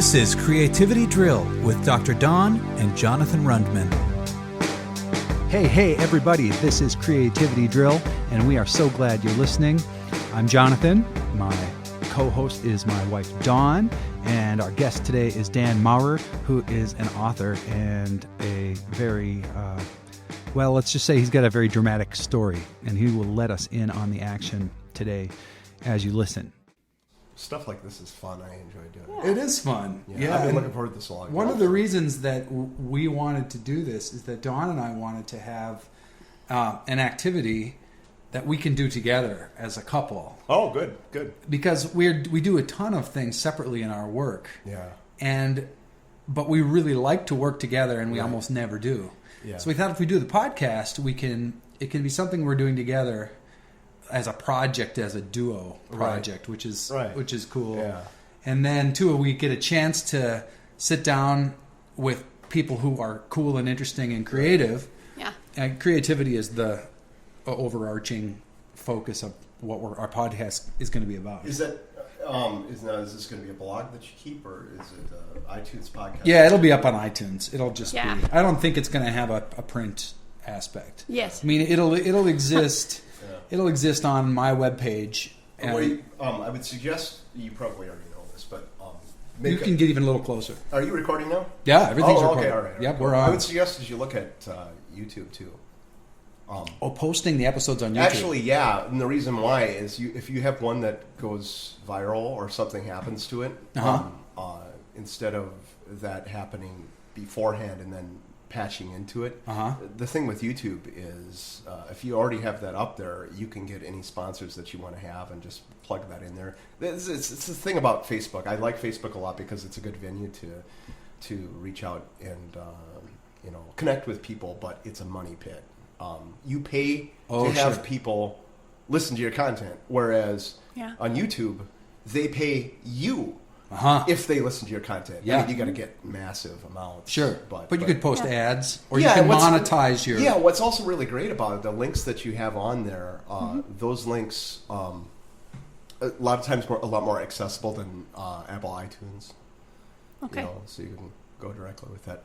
This is Creativity Drill with Dr. Don and Jonathan Rundman. Hey, everybody. This is Creativity Drill, and we are so glad you're listening. I'm Jonathan. My co-host is my wife, Dawn, and our guest today is Dan Maurer, who is an author and a very, let's just say he's got a very dramatic story, and he will let us in on the action today as you listen. Stuff like this is fun. I enjoy doing it. It is fun. Yeah, I've been looking forward to this a long time. One of the reasons that we wanted to do this is that Dawn and I wanted to have an activity that we can do together as a couple. Oh, good. Because we do a ton of things separately in our work. Yeah. But we really like to work together, and we almost never do. Yeah. So we thought if we do the podcast, it can be something we're doing together as a project, as a duo project, which is cool. Yeah. And then too, we get a chance to sit down with people who are cool and interesting and creative. Yeah. And creativity is the overarching focus of what our podcast is going to be about. Is that is this going to be a blog that you keep, or is it an iTunes podcast? Yeah, it'll be up on iTunes. It'll just be. I don't think it's going to have a print aspect. Yes. I mean, it'll exist. It'll exist on my webpage. I would suggest, you probably already know this, but you can get even a little closer. Are you recording now? Yeah, everything's recorded. Okay, all right. Yep, we're on. I would suggest as you look at YouTube too. Posting the episodes on YouTube. Actually, yeah, and the reason why is if you have one that goes viral or something happens to it, instead of that happening beforehand and then patching into it. The thing with YouTube is if you already have that up there, you can get any sponsors that you want to have and just plug that in there. It's the thing about Facebook. I like Facebook a lot because it's a good venue to reach out and connect with people, but it's a money pit. You pay to have people listen to your content, whereas on YouTube, they pay you if they listen to your content. Yeah. I mean, you got to get massive amounts. Sure, but you could post ads, or you can can monetize your... Yeah, what's also really great about it, the links that you have on there, those links, a lot of times a lot more accessible than Apple iTunes. Okay. So you can go directly with that.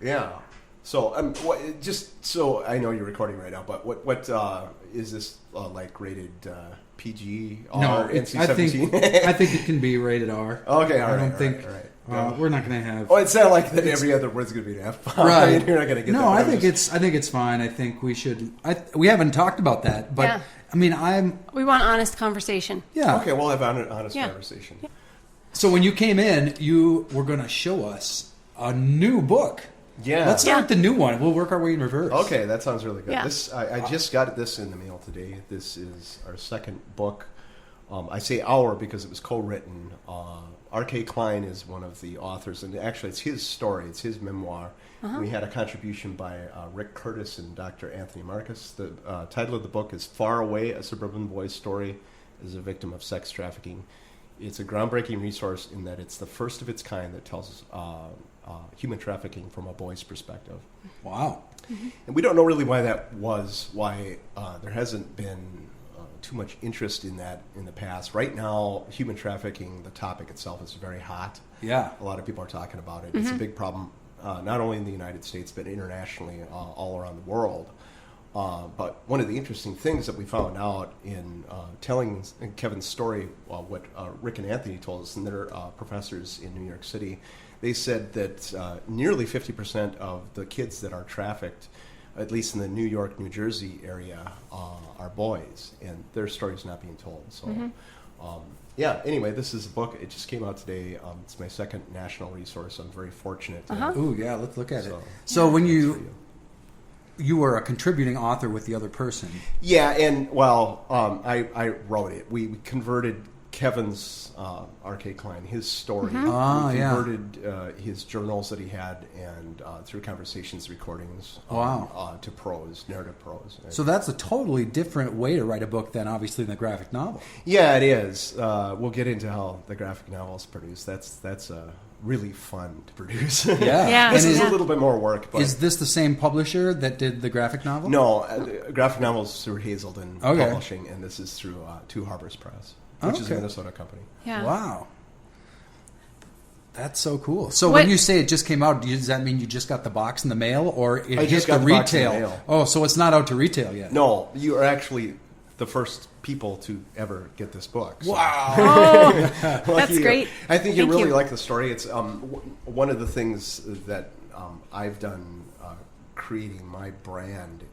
Yeah. So, just so I know you're recording right now, but what is this like rated PG or NC-17? I think it can be rated R. Okay, all right. I don't think we're not going to have. Oh, it's not like that. Every other word's going to be an F. Right? You're not going to get. No, that. I think it's fine. I think we should. We haven't talked about that, but I mean, we want honest conversation. Yeah. Okay, we'll have an honest conversation. Yeah. So when you came in, you were going to show us a new book. Yeah. Let's start with the new one. We'll work our way in reverse. Okay, that sounds really good. Yeah. I just got this in the mail today. This is our second book. I say our because it was co-written. R.K. Klein is one of the authors, and actually it's his story. It's his memoir. We had a contribution by Rick Curtis and Dr. Anthony Marcus. The title of the book is Far Away, A Suburban Boy's Story as a Victim of Sex Trafficking. It's a groundbreaking resource in that it's the first of its kind that tells human trafficking from a boy's perspective. Wow. And we don't know really why that was, why there hasn't been too much interest in that in the past. Right now, human trafficking, the topic itself is very hot. Yeah. A lot of people are talking about it. It's a big problem, not only in the United States, but internationally, all around the world. But one of the interesting things that we found out in telling Kevin's story, what Rick and Anthony told us, and they're professors in New York City, they said that nearly 50% of the kids that are trafficked, at least in the New York, New Jersey area, are boys, and their story's not being told. So, anyway, this is a book. It just came out today. It's my second national resource. I'm very fortunate. Ooh, yeah, let's look at it. So when you were a contributing author with the other person. Yeah, and, I wrote it. We converted Kevin's R.K. Klein, his story. We converted his journals that he had and through conversations, recordings to prose, narrative prose. So that's a totally different way to write a book than obviously the graphic novel. Yeah, it is. We'll get into how the graphic novel is produced. That's really fun to produce. Yeah. This is a little bit more work. But is this the same publisher that did the graphic novel? No, graphic novels through Hazelden Publishing, and this is through Two Harbors Press, which is a Minnesota company. Yeah. Wow. That's so cool. So What- when you say it just came out, does that mean you just got the box in the mail, or it I hit just the got the box in the retail? mail. Oh, so it's not out to retail yet. No, you are actually the first people to ever get this book. So. Wow. Oh, Lucky that's you. great. I think you Thank really you. like the story. It's one of the things that I've done creating my brand,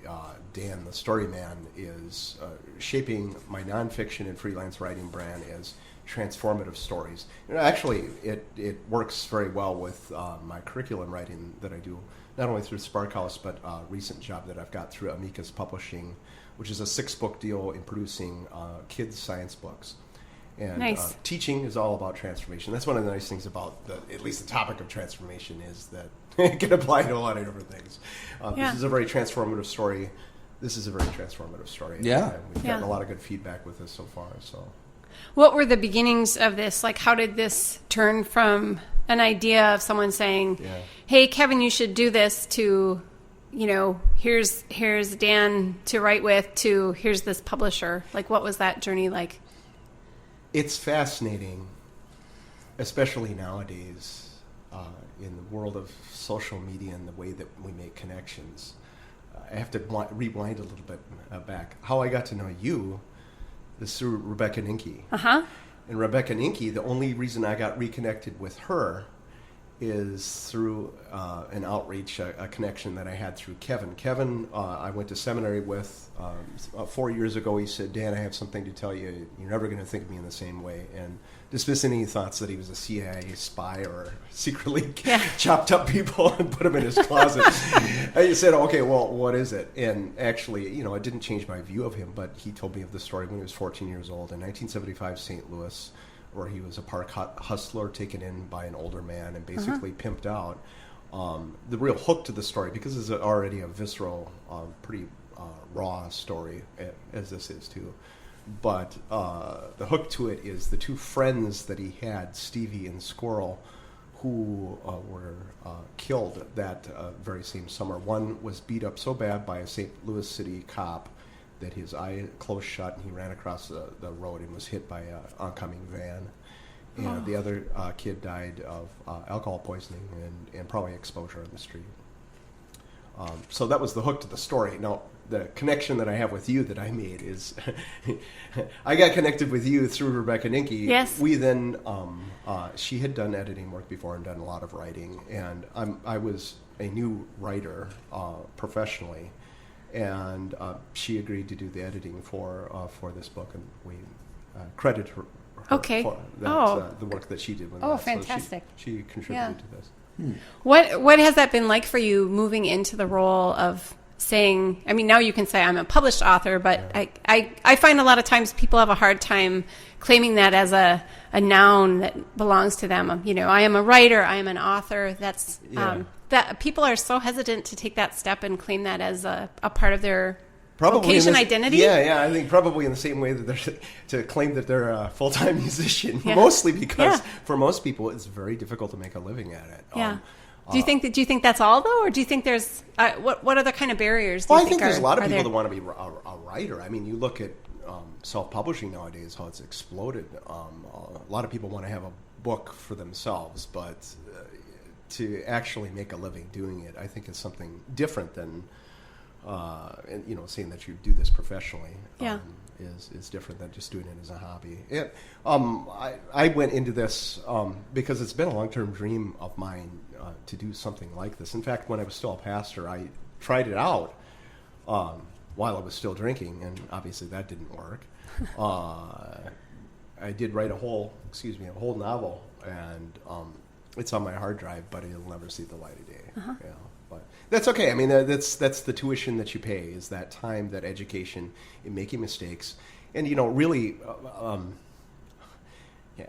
Dan the Story Man, is shaping my nonfiction and freelance writing brand as transformative stories. Actually, it works very well with my curriculum writing that I do, not only through Spark House, but a recent job that I've got through Amicus Publishing, which is a 6-book deal in producing kids' science books. And Nice. Teaching is all about transformation. That's one of the nice things about at least the topic of transformation, is that it can apply to a lot of different things. Yeah. This is a very transformative story. This is a very transformative story. Yeah. And we've gotten a lot of good feedback with this so far. So. What were the beginnings of this? Like, how did this turn from an idea of someone saying, Yeah. "Hey, Kevin, you should do this," to, here's Dan to write with, to here's this publisher? Like, what was that journey like? It's fascinating, especially nowadays, in the world of social media and the way that we make connections. I have to rewind a little bit back. How I got to know you is through Rebecca Ninke. Uh-huh. And Rebecca Ninke, the only reason I got reconnected with her is through an outreach, a connection that I had through Kevin. Kevin, I went to seminary with 4 years ago. He said, "Dan, I have something to tell you. You're never going to think of me in the same way." And dismiss any thoughts that he was a CIA spy or secretly chopped up people and put them in his closet. I said, "Okay, well, what is it?" And actually, it didn't change my view of him, but he told me of the story when he was 14 years old in 1975, St. Louis, where he was a park hustler taken in by an older man and basically pimped out. The real hook to the story, because it's already a visceral, pretty raw story, as this is too, but the hook to it is the two friends that he had, Stevie and Squirrel, who were killed that very same summer. One was beat up so bad by a St. Louis City cop that his eye closed shut and he ran across the road and was hit by an oncoming van. And the other kid died of alcohol poisoning and probably exposure on the street. So that was the hook to the story. Now, the connection that I have with you that I made is I got connected with you through Rebecca Ninke. Yes. We then, she had done editing work before and done a lot of writing. And I was a new writer professionally. And she agreed to do the editing for this book. And we credit her Okay. for that, Oh. the work that she did with Oh, that. fantastic. So she contributed Yeah. to this. What has that been like for you, moving into the role of saying, I mean, now you can say I'm a published author, but I find a lot of times people have a hard time claiming that as a noun that belongs to them. I am a writer, I am an author. That's that people are so hesitant to take that step and claim that as a part of their vocation identity. Yeah. I think probably in the same way that they're to claim that they're a full-time musician, Yeah. mostly because Yeah. for most people it's very difficult to make a living at it. Yeah. Do you think that's all though, or do you think there's what other kind of barriers? Do Well, you I think there's a lot of are people there? that want to be a writer. I mean, you look at self-publishing nowadays, how it's exploded. A lot of people want to have a book for themselves, but to actually make a living doing it, I think is something different than saying that you do this professionally. Yeah. Is different than just doing it as a hobby. I went into this because it's been a long-term dream of mine to do something like this. In fact, when I was still a pastor, I tried it out while I was still drinking, and obviously that didn't work. I did write a whole novel, and it's on my hard drive, but it'll never see the light of day. Yeah. But that's okay. I mean, that's the tuition that you pay, is that time, that education in making mistakes. And, really,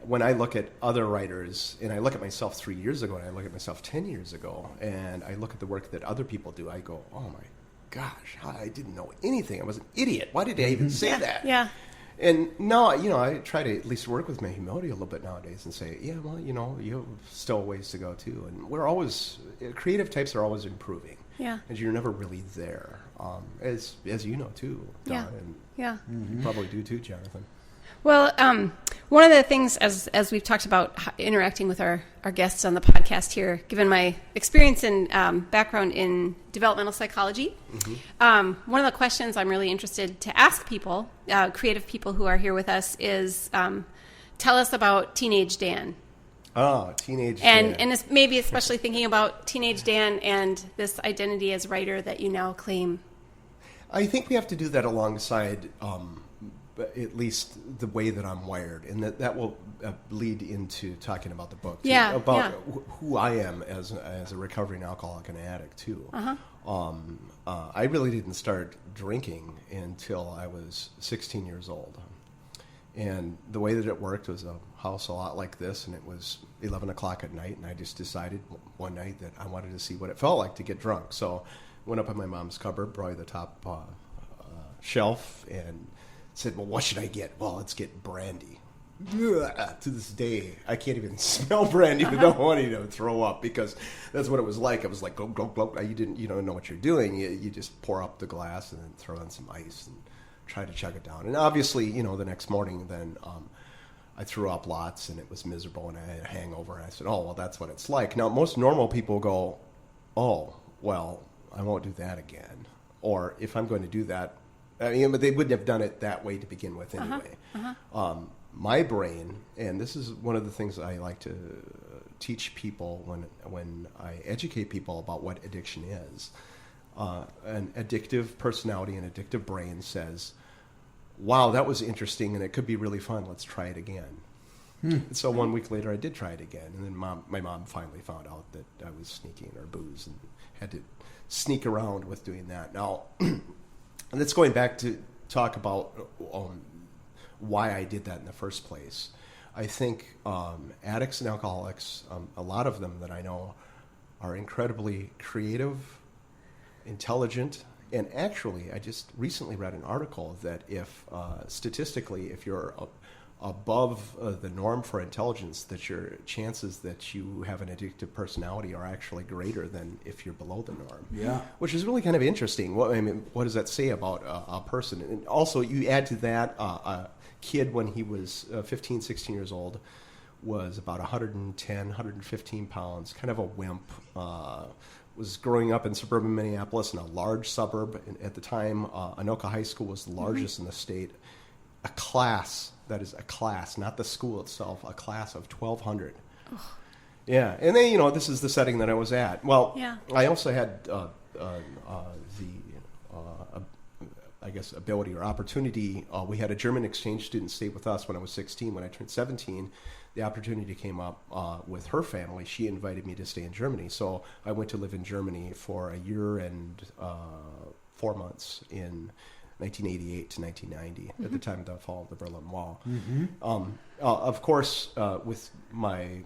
when I look at other writers, and I look at myself 3 years ago, and I look at myself 10 years ago, and I look at the work that other people do, I go, oh, my gosh, I didn't know anything. I was an idiot. Why did I even say that? Yeah. And no, I try to at least work with my humility a little bit nowadays and say, yeah, well, you have still a ways to go too. And we're always, creative types are always improving. Yeah. And you're never really there, as you know too, Don, Yeah. and Yeah. you probably do too, Jonathan. Well, one of the things, as we've talked about interacting with our guests on the podcast here, given my experience and background in developmental psychology, one of the questions I'm really interested to ask people, creative people who are here with us, is tell us about Teenage Dan. Oh, Teenage Dan. And it's maybe especially thinking about Teenage Dan and this identity as writer that you now claim. I think we have to do that alongside at least the way that I'm wired, and that will lead into talking about the book, too, about who I am as a recovering alcoholic and addict, too. I really didn't start drinking until I was 16 years old. And the way that it worked was a house a lot like this, and it was 11 o'clock at night, and I just decided one night that I wanted to see what it felt like to get drunk. So I went up in my mom's cupboard, probably the top shelf, and said, well, what should I get? Well, let's get brandy. To this day, I can't even smell brandy without wanting to throw up, because that's what it was like. It was like, glug, glug, glug. You don't know what you're doing. You just pour up the glass and then throw in some ice and try to chug it down. And obviously, the next morning then I threw up lots, and it was miserable, and I had a hangover. And I said, oh, well, that's what it's like. Now, most normal people go, oh, well, I won't do that again. Or if I'm going to do that, but they wouldn't have done it that way to begin with anyway. My brain, and this is one of the things I like to teach people when I educate people about what addiction is. An addictive personality, an addictive brain says, wow, that was interesting, and it could be really fun. Let's try it again. So 1 week later, I did try it again. And then my mom finally found out that I was sneaking her booze and had to sneak around with doing that. Now, and that's going back to talk about why I did that in the first place. I think addicts and alcoholics, a lot of them that I know, are incredibly creative, intelligent, and actually, I just recently read an article that if statistically, if you're above the norm for intelligence, that your chances that you have an addictive personality are actually greater than if you're below the norm. Yeah. Which is really kind of interesting. What does that say about a person? And also, you add to that, a kid when he was 15, 16 years old was about 110, 115 pounds, kind of a wimp, was growing up in suburban Minneapolis in a large suburb. At the time, Anoka High School was the largest in the state. A class, that is a class, not the school itself, a class of 1,200. Oh. Yeah, and then, this is the setting that I was at. Well, I also had I guess, ability or opportunity. We had a German exchange student stay with us when I was 16. When I turned 17, the opportunity came up with her family. She invited me to stay in Germany. So I went to live in Germany for a year and 4 months in 1988 to 1990, at the time of the fall of the Berlin Wall. Of course, with my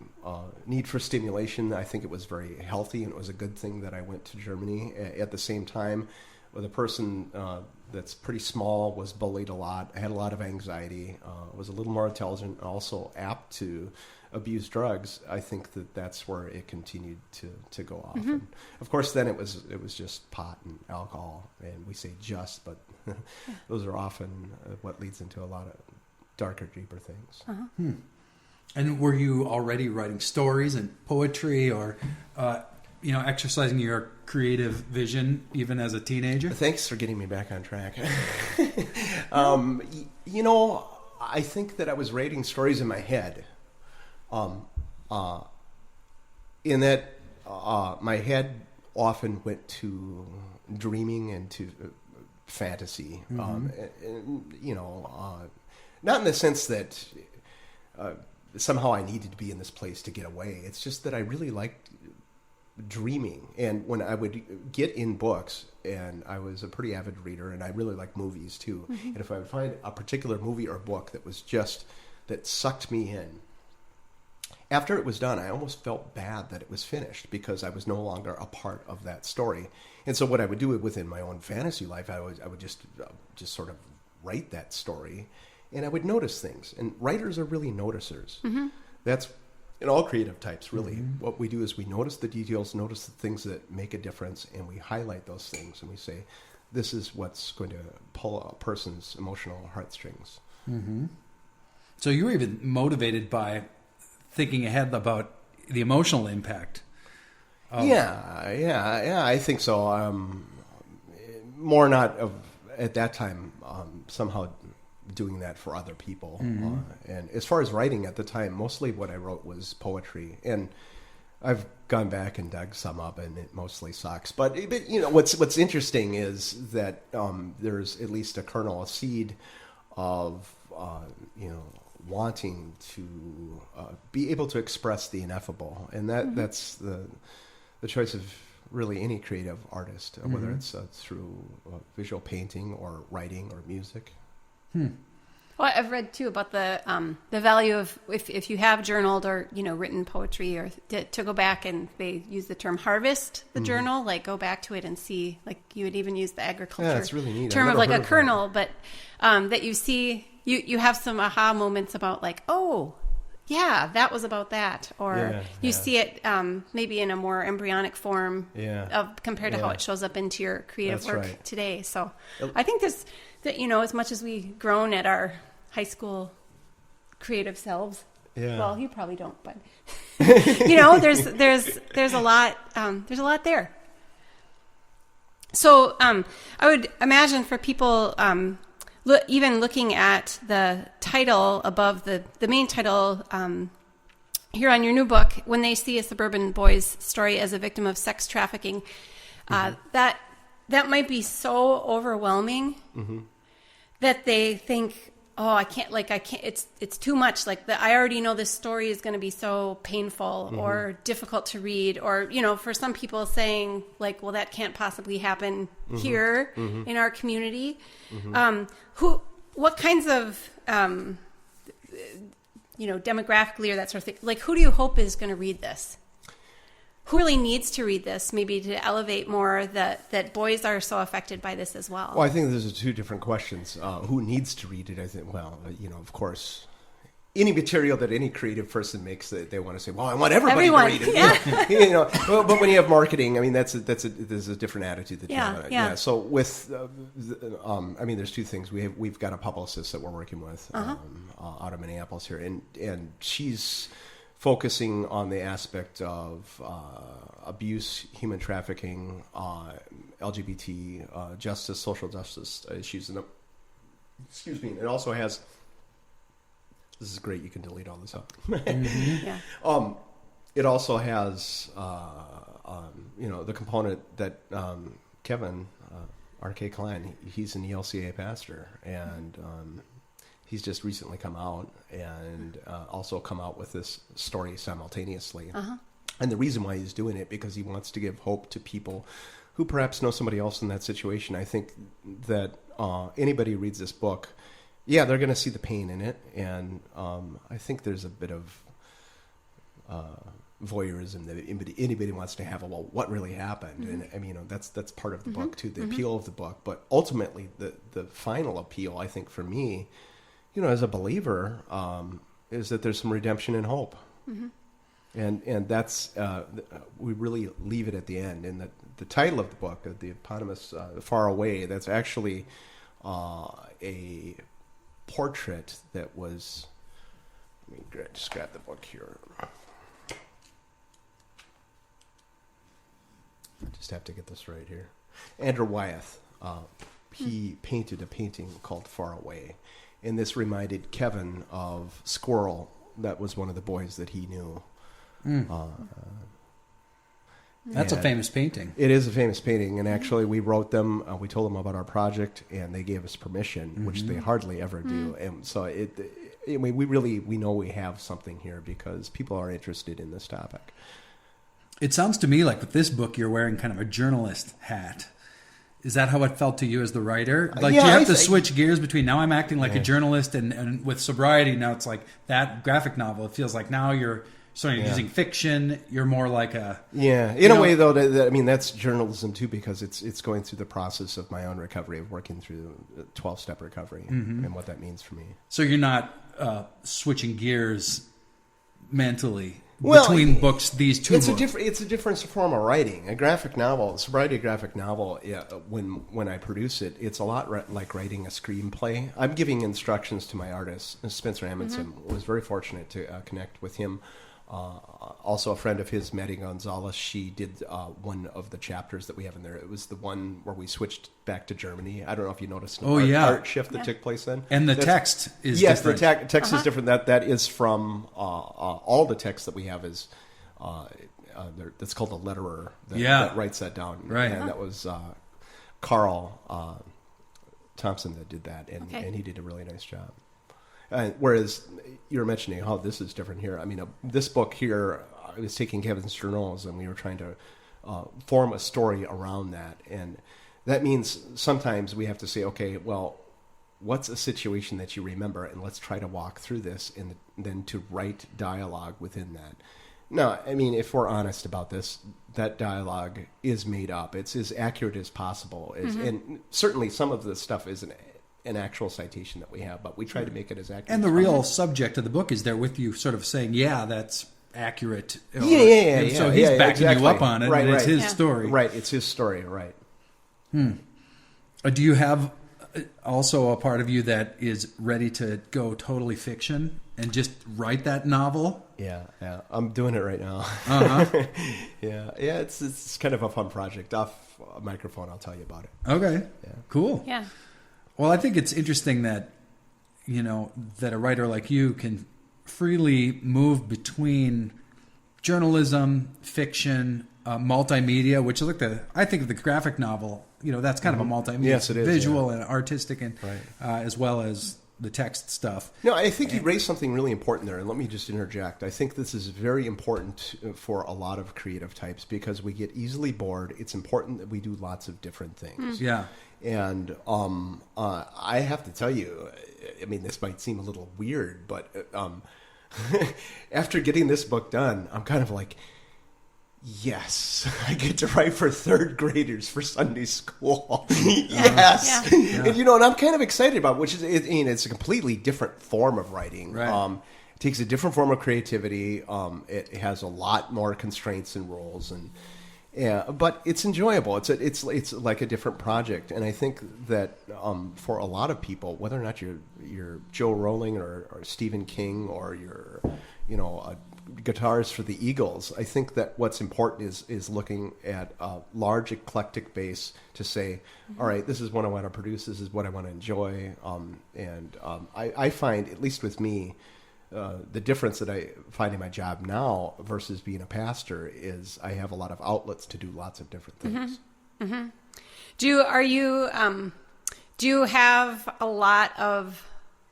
need for stimulation, I think it was very healthy, and it was a good thing that I went to Germany. At the same time, with a person that's pretty small, was bullied a lot, had a lot of anxiety, was a little more intelligent, also apt to abuse drugs. I think that's where it continued to go off. And of course, then it was just pot and alcohol, and we say just, but those are often what leads into a lot of darker, deeper things. And were you already writing stories and poetry, or exercising your creative vision even as a teenager? Thanks for getting me back on track. I think that I was writing stories in my head. In that my head often went to dreaming and to fantasy. Not in the sense that somehow I needed to be in this place to get away. It's just that I really liked dreaming. And when I would get in books, and I was a pretty avid reader, and I really liked movies too. And if I would find a particular movie or book that sucked me in, after it was done, I almost felt bad that it was finished, because I was no longer a part of that story. And so what I would do within my own fantasy life, I would just sort of write that story, and I would notice things. And writers are really noticers. That's in all creative types, really. What we do is we notice the details, notice the things that make a difference, and we highlight those things, and we say, this is what's going to pull a person's emotional heartstrings. So you were even motivated by thinking ahead about the emotional impact. Yeah, I think so. More not of at that time, somehow doing that for other people. And as far as writing at the time, mostly what I wrote was poetry, and I've gone back and dug some up, and it mostly sucks. But what's interesting is that there's at least a kernel, a seed of wanting to be able to express the ineffable, and that's the choice of really any creative artist, whether it's through visual painting or writing or music. Well, I've read too about the value of if you have journaled or written poetry, or to go back, and they use the term harvest the journal, like go back to it and see, like you would even use the agriculture that's really neat. term of like a kernel, but that you see you have some aha moments about like, oh yeah, that was about that, or you see it maybe in a more embryonic form compared to how it shows up into your creative work today. So I think there's that, as much as we groan at our high school creative selves. Yeah. Well, you probably don't, but there's a lot there. So I would imagine for people even looking at the title above the main title here on your new book, when they see a suburban boy's story as a victim of sex trafficking, that might be so overwhelming that they think, oh, I can't, it's too much. Like I already know this story is going to be so painful or difficult to read, or, for some people saying like, well, that can't possibly happen here in our community. What kinds of, demographically or that sort of thing, like who do you hope is going to read this? Who really needs to read this, maybe to elevate more that boys are so affected by this as well? Well, I think those are two different questions. Who needs to read it? I think, of course, any material that any creative person makes, that they want to say, well, I want everybody to read it. Yeah. But when you have marketing, I mean, there's a different attitude that you have. Yeah. So with, there's two things. We've got a publicist that we're working with out of Minneapolis here, and she's focusing on the aspect of abuse, human trafficking, LGBT justice, social justice issues. And it also has, this is great, you can delete all this out. It also has, the component that Kevin, R.K. Klein, he's an ELCA pastor, and he's just recently come out and also come out with this story simultaneously. And the reason why he's doing it, because he wants to give hope to people who perhaps know somebody else in that situation. I think that anybody who reads this book, they're going to see the pain in it. And I think there's a bit of voyeurism that anybody wants to have about what really happened. And I mean, that's part of the book too, the appeal of the book. But ultimately, the final appeal, I think, for me, as a believer, is that there's some redemption and hope. And that's, we really leave it at the end. And the title of the book, the eponymous Far Away, that's actually a portrait that was, let me just grab the book here. I just have to get this right here. Andrew Wyeth, he painted a painting called Far Away. And this reminded Kevin of Squirrel. That was one of the boys that he knew. That's a famous painting. It is a famous painting. And actually, we wrote them, we told them about our project, and they gave us permission, which they hardly ever do. And so we know we have something here because people are interested in this topic. It sounds to me like with this book, you're wearing kind of a journalist hat. Is that how it felt to you as the writer? Like, do you have to switch gears between now I'm acting like a journalist and with Sobriety, now it's like that graphic novel. It feels like now you're sort of using fiction. You're more like a... Yeah, in a way, though, that's journalism, too, because it's going through the process of my own recovery, of working through 12-step recovery and what that means for me. So you're not switching gears mentally Well, between books, these two it's books? It's a different form of writing. A graphic novel, Sobriety graphic novel. Yeah, when I produce it, it's a lot like writing a screenplay. I'm giving instructions to my artist, Spencer Amundsen. Was very fortunate to connect with him. Also, a friend of his, Maddie Gonzalez, she did one of the chapters that we have in there. It was the one where we switched back to Germany. I don't know if you noticed an art shift that took place then. And text is different. Yes, the text is different. That is from all the text that we have is that's called a letterer that writes that down. Right. And that was Carl Thompson that did that, and he did a really nice job. Whereas you were mentioning how this is different here. I mean, this book here, I was taking Kevin's journals and we were trying to form a story around that. And that means sometimes we have to say, okay, well, what's a situation that you remember? And let's try to walk through this and then to write dialogue within that. No, I mean, if we're honest about this, that dialogue is made up. It's as accurate as possible. And certainly some of the stuff isn't an actual citation that we have, but we try to make it as accurate. And the as real possible. subject of the book is there with you, sort of saying, "Yeah, that's accurate." Yeah. So he's backing exactly. you up on it, right, and it's his Yeah. story. Right, it's his story, right. Do you have also a part of you that is ready to go totally fiction and just write that novel? Yeah. I'm doing it right now. Uh-huh. Yeah. It's kind of a fun project. Off a microphone, I'll tell you about it. Okay. Yeah. Cool. Yeah. Well, I think it's interesting that, that a writer like you can freely move between journalism, fiction, multimedia, which I think of the graphic novel, that's kind of a multimedia. Yes, it is, visual and artistic, and Right. as well as the text stuff. No, I think you raised something really important there, and let me just interject. I think this is very important for a lot of creative types because we get easily bored. It's important that we do lots of different things. Yeah. And I have to tell you, I mean, this might seem a little weird, but after getting this book done, I'm kind of like, yes, I get to write for third graders for Sunday school. Yes. Yeah. And, and I'm kind of excited about it, which is, it's a completely different form of writing. Right. It takes a different form of creativity. It has a lot more constraints and rules, but it's enjoyable. It's like a different project, and I think that for a lot of people, whether or not you're Joe Rowling or Stephen King or you're a guitarist for the Eagles, I think that what's important is looking at a large eclectic base to say, all right, this is what I want to produce, this is what I want to enjoy, and I find, at least with me, the difference that I find in my job now versus being a pastor is I have a lot of outlets to do lots of different things. Mm-hmm. Mm-hmm. Do you have a lot of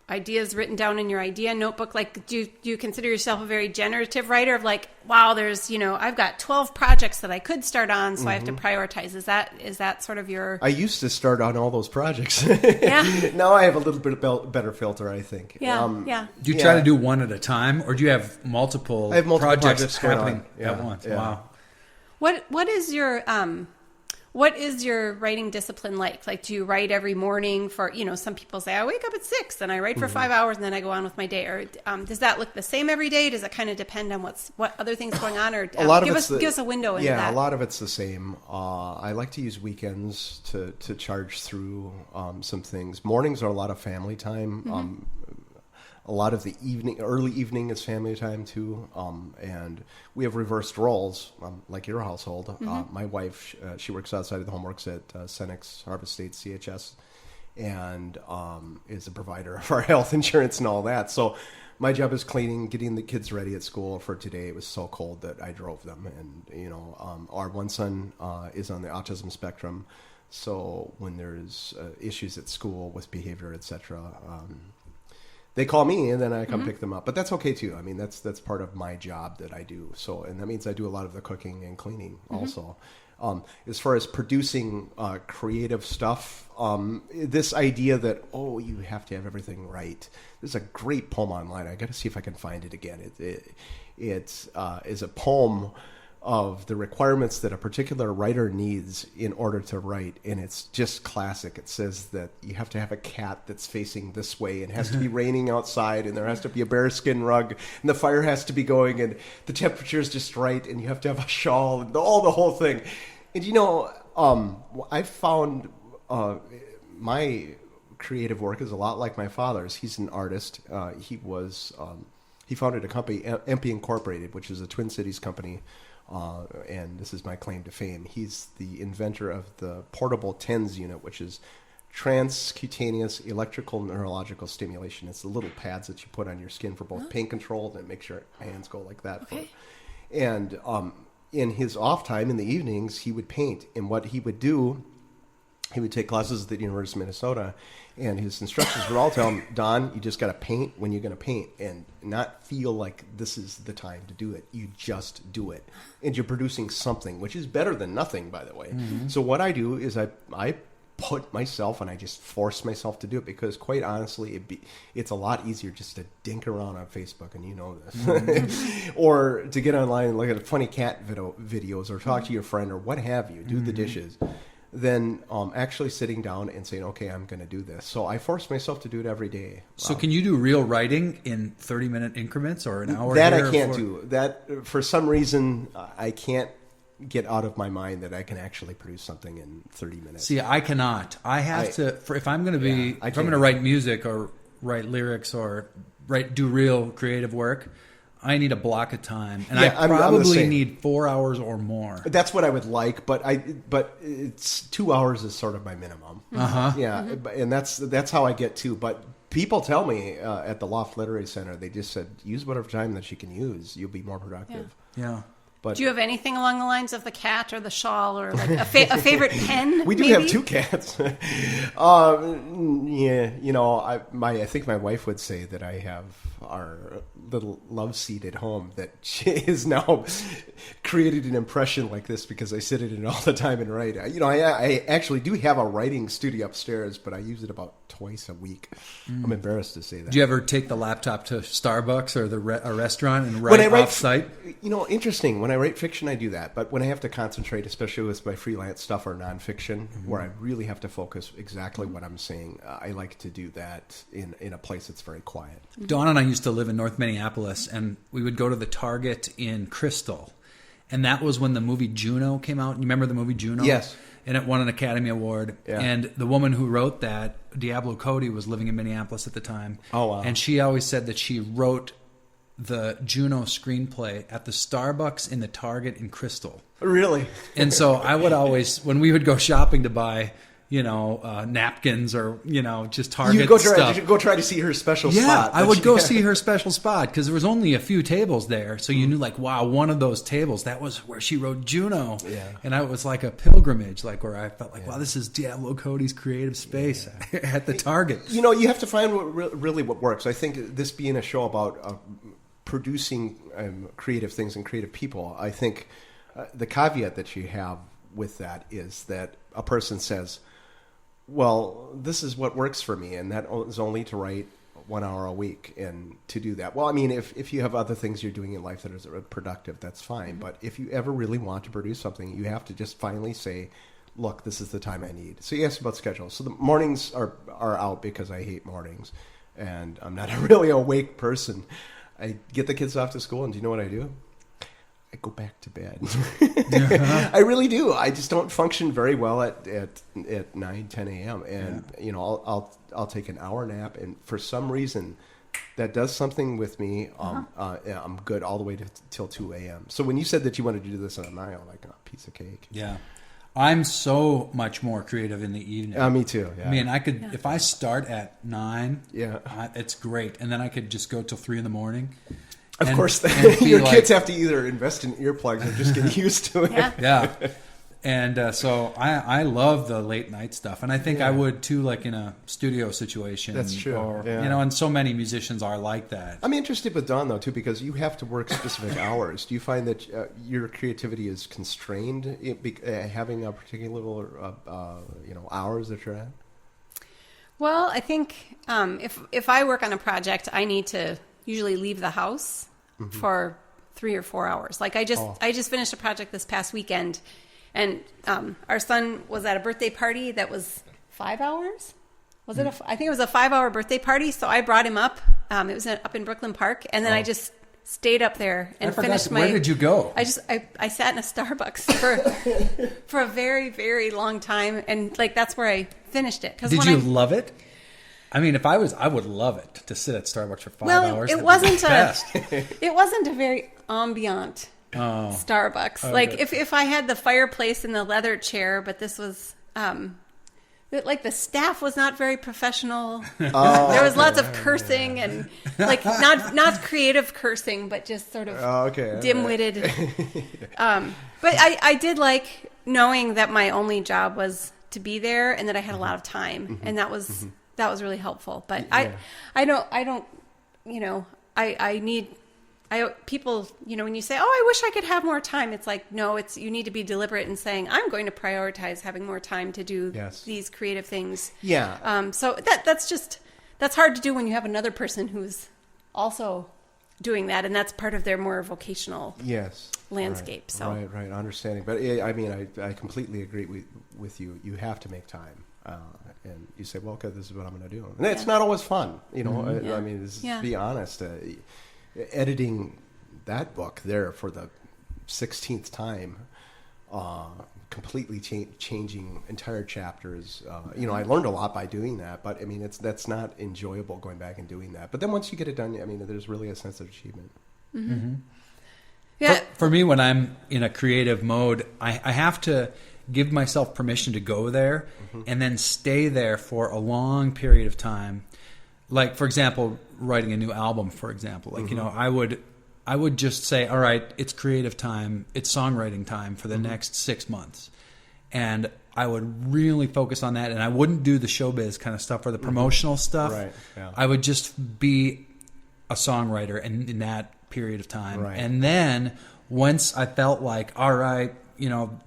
ideas written down in your idea notebook? Like, do you consider yourself a very generative writer of like, wow, there's, I've got 12 projects that I could start on, so I have to prioritize. Is that sort of your... I used to start on all those projects. Yeah. Now I have a little bit better filter, I think. Yeah. Do you try to do one at a time, or do you have multiple, I have multiple projects going happening on. at once? Yeah. Wow. What is your writing discipline like? Like, do you write every morning for, some people say, I wake up at 6 and I write for 5 hours and then I go on with my day. Or does that look the same every day? Does it kind of depend on what other things going on? Or a lot give of us a window into that. Yeah, a lot of it's the same. I like to use weekends to charge through some things. Mornings are a lot of family time. A lot of the early evening is family time too, and we have reversed roles, like your household. My wife, she works outside of the home, works at Senex Harvest State CHS, and is a provider of our health insurance and all that. So my job is cleaning, getting the kids ready at school for today. It was so cold that I drove them, and our one son is on the autism spectrum, so when there's issues at school with behavior, etc. They call me and then I come pick them up, but that's okay too. I mean, that's part of my job that I do. So, and that means I do a lot of the cooking and cleaning also. As far as producing creative stuff, this idea that, you have to have everything right. There's a great poem online. I got to see if I can find it again. It is a poem of the requirements that a particular writer needs in order to write, and it's just classic. It says that you have to have a cat that's facing this way, and it has to be raining outside, and there has to be a bearskin rug, and the fire has to be going, and the temperature is just right, and you have to have a shawl, and the whole thing. And I found my creative work is a lot like my father's. He's an artist. He founded a company, MP Incorporated, which is a Twin Cities company. And this is my claim to fame. He's the inventor of the portable TENS unit, which is transcutaneous electrical neurological stimulation. It's the little pads that you put on your skin for both pain control and make sure hands go like that. Okay. And in his off time in the evenings, he would paint. And what he would do, he would take classes at the University of Minnesota, and his instructors would all tell him, Don, you just got to paint when you're going to paint and not feel like this is the time to do it. You just do it. And you're producing something, which is better than nothing, by the way. Mm-hmm. So what I do is I put myself, and I just force myself to do it, because quite honestly, it's a lot easier just to dink around on Facebook, and you know this, mm-hmm. or to get online and look at funny cat videos, or talk to your friend, or what have you, do mm-hmm. the dishes, than actually sitting down and saying, okay, I'm going to do this. So I force myself to do it every day. So can you do real writing in 30-minute increments or an hour? That I can't do. That, for some reason, I can't get out of my mind that I can actually produce something in 30 minutes. See, I cannot. I have to, if I'm going to if I'm going to write music or write lyrics or do real creative work, I need a block of time, and I probably need 4 hours or more. That's what I would like, but it's 2 hours is sort of my minimum. Uh-huh. Yeah, mm-hmm. And that's how I get to. But people tell me at the Loft Literary Center, they just said, use whatever time that you can use. You'll be more productive. Yeah. But do you have anything along the lines of the cat or the shawl, or like a favorite pen? We do maybe? have two cats. Yeah, I think my wife would say that I have our little love seat at home, that she has now created an impression like this because I sit in it all the time and write. I actually do have a writing studio upstairs, but I use it about twice a week. I'm embarrassed to say that. Do you ever take the laptop to Starbucks or a restaurant and write off-site? Interesting. When I write fiction, I do that. But when I have to concentrate, especially with my freelance stuff or nonfiction, mm-hmm. where I really have to focus exactly what I'm saying, I like to do that in a place that's very quiet. Dawn and I used to live in North Minneapolis, and we would go to the Target in Crystal. And that was when the movie Juno came out. You remember the movie Juno? Yes. And it won an Academy Award. Yeah. And the woman who wrote that, Diablo Cody, was living in Minneapolis at the time. Oh, wow. And she always said that she wrote the Juno screenplay at the Starbucks in the Target in Crystal. Really? And so I would always, when we would go shopping to buy, napkins or, just Target stuff. You go try to see her special spot. Yeah, I would go see her special spot because there was only a few tables there. So you knew, like, wow, one of those tables, that was where she wrote Juno. Yeah. And it was like a pilgrimage, like where I felt like, wow, this is Diablo Cody's creative space at the Target. You have to find really what works. I think this being a show about producing creative things and creative people, I think the caveat that you have with that is that a person says, well, this is what works for me, and that is only to write 1 hour a week. And to do that, well, I mean, if you have other things you're doing in life that are productive, that's fine. Mm-hmm. But if you ever really want to produce something, you have to just finally say, look, this is the time I need. So you asked about schedules. So the mornings are out because I hate mornings, and I'm not a really awake person. I get the kids off to school, and do you know what I do? I go back to bed. I really do. I just don't function very well at 9, 10 a.m. And I'll take an hour nap, and for some reason that does something with me. I'm good all the way till 2 a.m. So when you said that you wanted to do this on a night, I'm like, a piece of cake. Yeah. I'm so much more creative in the evening. Me too. Yeah. I mean, I could if I start at 9. Yeah, it's great, and then I could just go till 3 in the morning. Of course, your kids have to either invest in earplugs or just get used to it. Yeah. And so I love the late night stuff, and I think I would too, like in a studio situation. That's true. Or, and so many musicians are like that. I'm interested with Dawn though too, because you have to work specific hours. Do you find that your creativity is constrained having a particular hours that you're at? Well, I think if I work on a project, I need to usually leave the house for 3 or 4 hours. Like I just finished a project this past weekend, and our son was at a birthday party that was 5 hours. Was it? I think it was a 5-hour birthday party. So I brought him up. It was up in Brooklyn Park, and then I just stayed up there and finished my. Where did you go? I sat in a Starbucks for a very, very long time, and like that's where I finished it. Did you love it? I mean, I would love it to sit at Starbucks for 5 hours. It wasn't it wasn't a very ambient Starbucks. Like good. if I had the fireplace and the leather chair, but this was like the staff was not very professional. There was lots of cursing and like not creative cursing, but just sort of dim-witted. But I did like knowing that my only job was to be there and that I had a lot of time, and that was really helpful. But I don't people, when you say, oh, I wish I could have more time, it's like, no, you need to be deliberate in saying, I'm going to prioritize having more time to do these creative things. Yeah. So that's hard to do when you have another person who's also doing that, and that's part of their more vocational landscape. Right, so right, understanding. But I mean, I completely agree with you. You have to make time. And you say, well, okay, this is what I'm going to do. And it's not always fun, I mean, to be honest, editing that book there for the 16th time, completely changing entire chapters. I learned a lot by doing that, but I mean, that's not enjoyable going back and doing that. But then once you get it done, I mean, there's really a sense of achievement. Mm-hmm. Yeah. For me, when I'm in a creative mode, I have to give myself permission to go there and then stay there for a long period of time. Like, for example, writing a new album, for example, like, I would just say, all right, it's creative time, it's songwriting time for the next 6 months. And I would really focus on that. And I wouldn't do the showbiz kind of stuff or the promotional stuff. Right. Yeah. I would just be a songwriter in that period of time. Right. And then once I felt like, all right,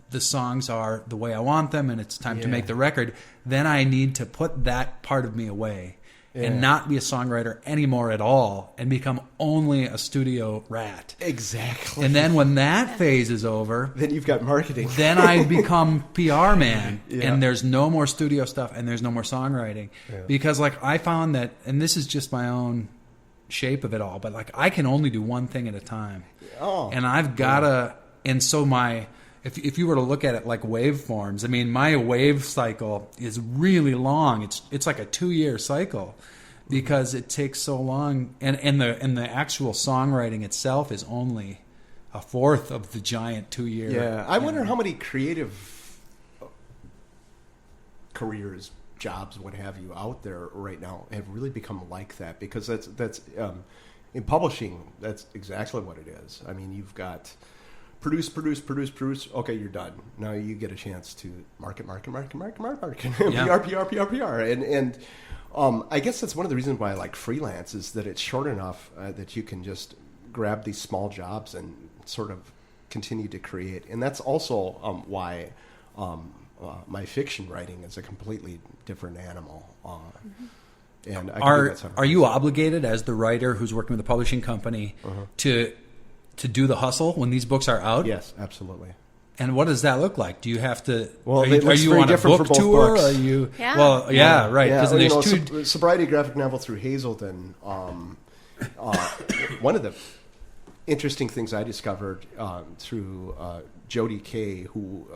the songs are the way I want them and it's time to make the record, then I need to put that part of me away and not be a songwriter anymore at all and become only a studio rat. Exactly. And then when that phase is over, then you've got marketing. Then I become PR man and there's no more studio stuff and there's no more songwriting because like I found that, and this is just my own shape of it all, but like I can only do one thing at a time. And I've gotta, and so if you were to look at it like waveforms, I mean, my wave cycle is really long. It's like a 2-year cycle because it takes so long, and the actual songwriting itself is only a fourth of the giant 2-year. Yeah, I wonder how many creative careers, jobs, what have you, out there right now have really become like that, because that's in publishing, that's exactly what it is. I mean, you've got produce. Okay, you're done. Now you get a chance to market. PR. And I guess that's one of the reasons why I like freelance, is that it's short enough that you can just grab these small jobs and sort of continue to create. And that's also why my fiction writing is a completely different animal. And are you obligated as the writer who's working with a publishing company to do the hustle when these books are out? Yes, absolutely. And what does that look like? Do you have to? Well, are you on a book tour? Books. Are you? Yeah. Well, yeah, right. Because there's Sobriety graphic novel through Hazelden. One of the interesting things I discovered through Jody Kay, who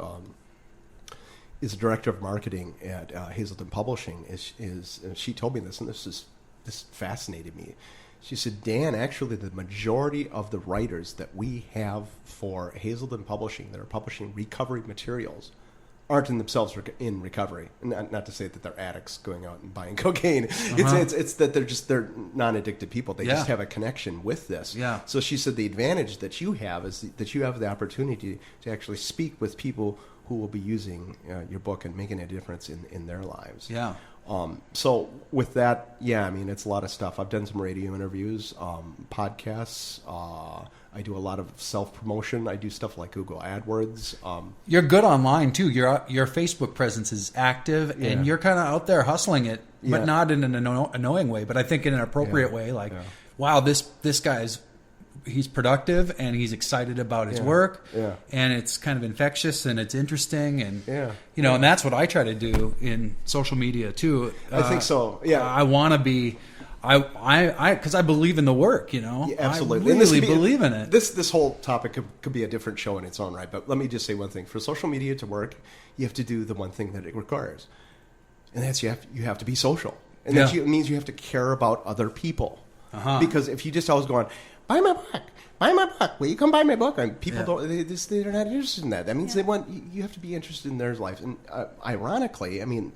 is the director of marketing at Hazelden Publishing, is she told me this, and this fascinated me. She said, Dan, actually the majority of the writers that we have for Hazelden Publishing that are publishing recovery materials aren't in themselves in recovery. Not to say that they're addicts going out and buying cocaine. It's that they're non-addicted people. They just have a connection with this. Yeah. So she said the advantage that you have is that you have the opportunity to actually speak with people who will be using your book and making a difference in their lives. Yeah. So with that, I mean, it's a lot of stuff. I've done some radio interviews, podcasts. I do a lot of self-promotion. I do stuff like Google AdWords. You're good online too. Your Facebook presence is active, and you're kind of out there hustling it, but not in an annoying way. But I think in an appropriate way. Like, wow, this guy's he's productive and he's excited about his work, and it's kind of infectious and it's interesting, and and that's what I try to do in social media too. I think so. Yeah, I want to be. Because I believe in the work, absolutely. I really believe in it. This whole topic could be a different show in its own right, but let me just say one thing: for social media to work, you have to do the one thing that it requires, and that's you have to be social, and that means you have to care about other people. Because if you just always go on, buy my book, will you come buy my book? And people they're not interested in that. That means they want you have to be interested in their life. And ironically, I mean,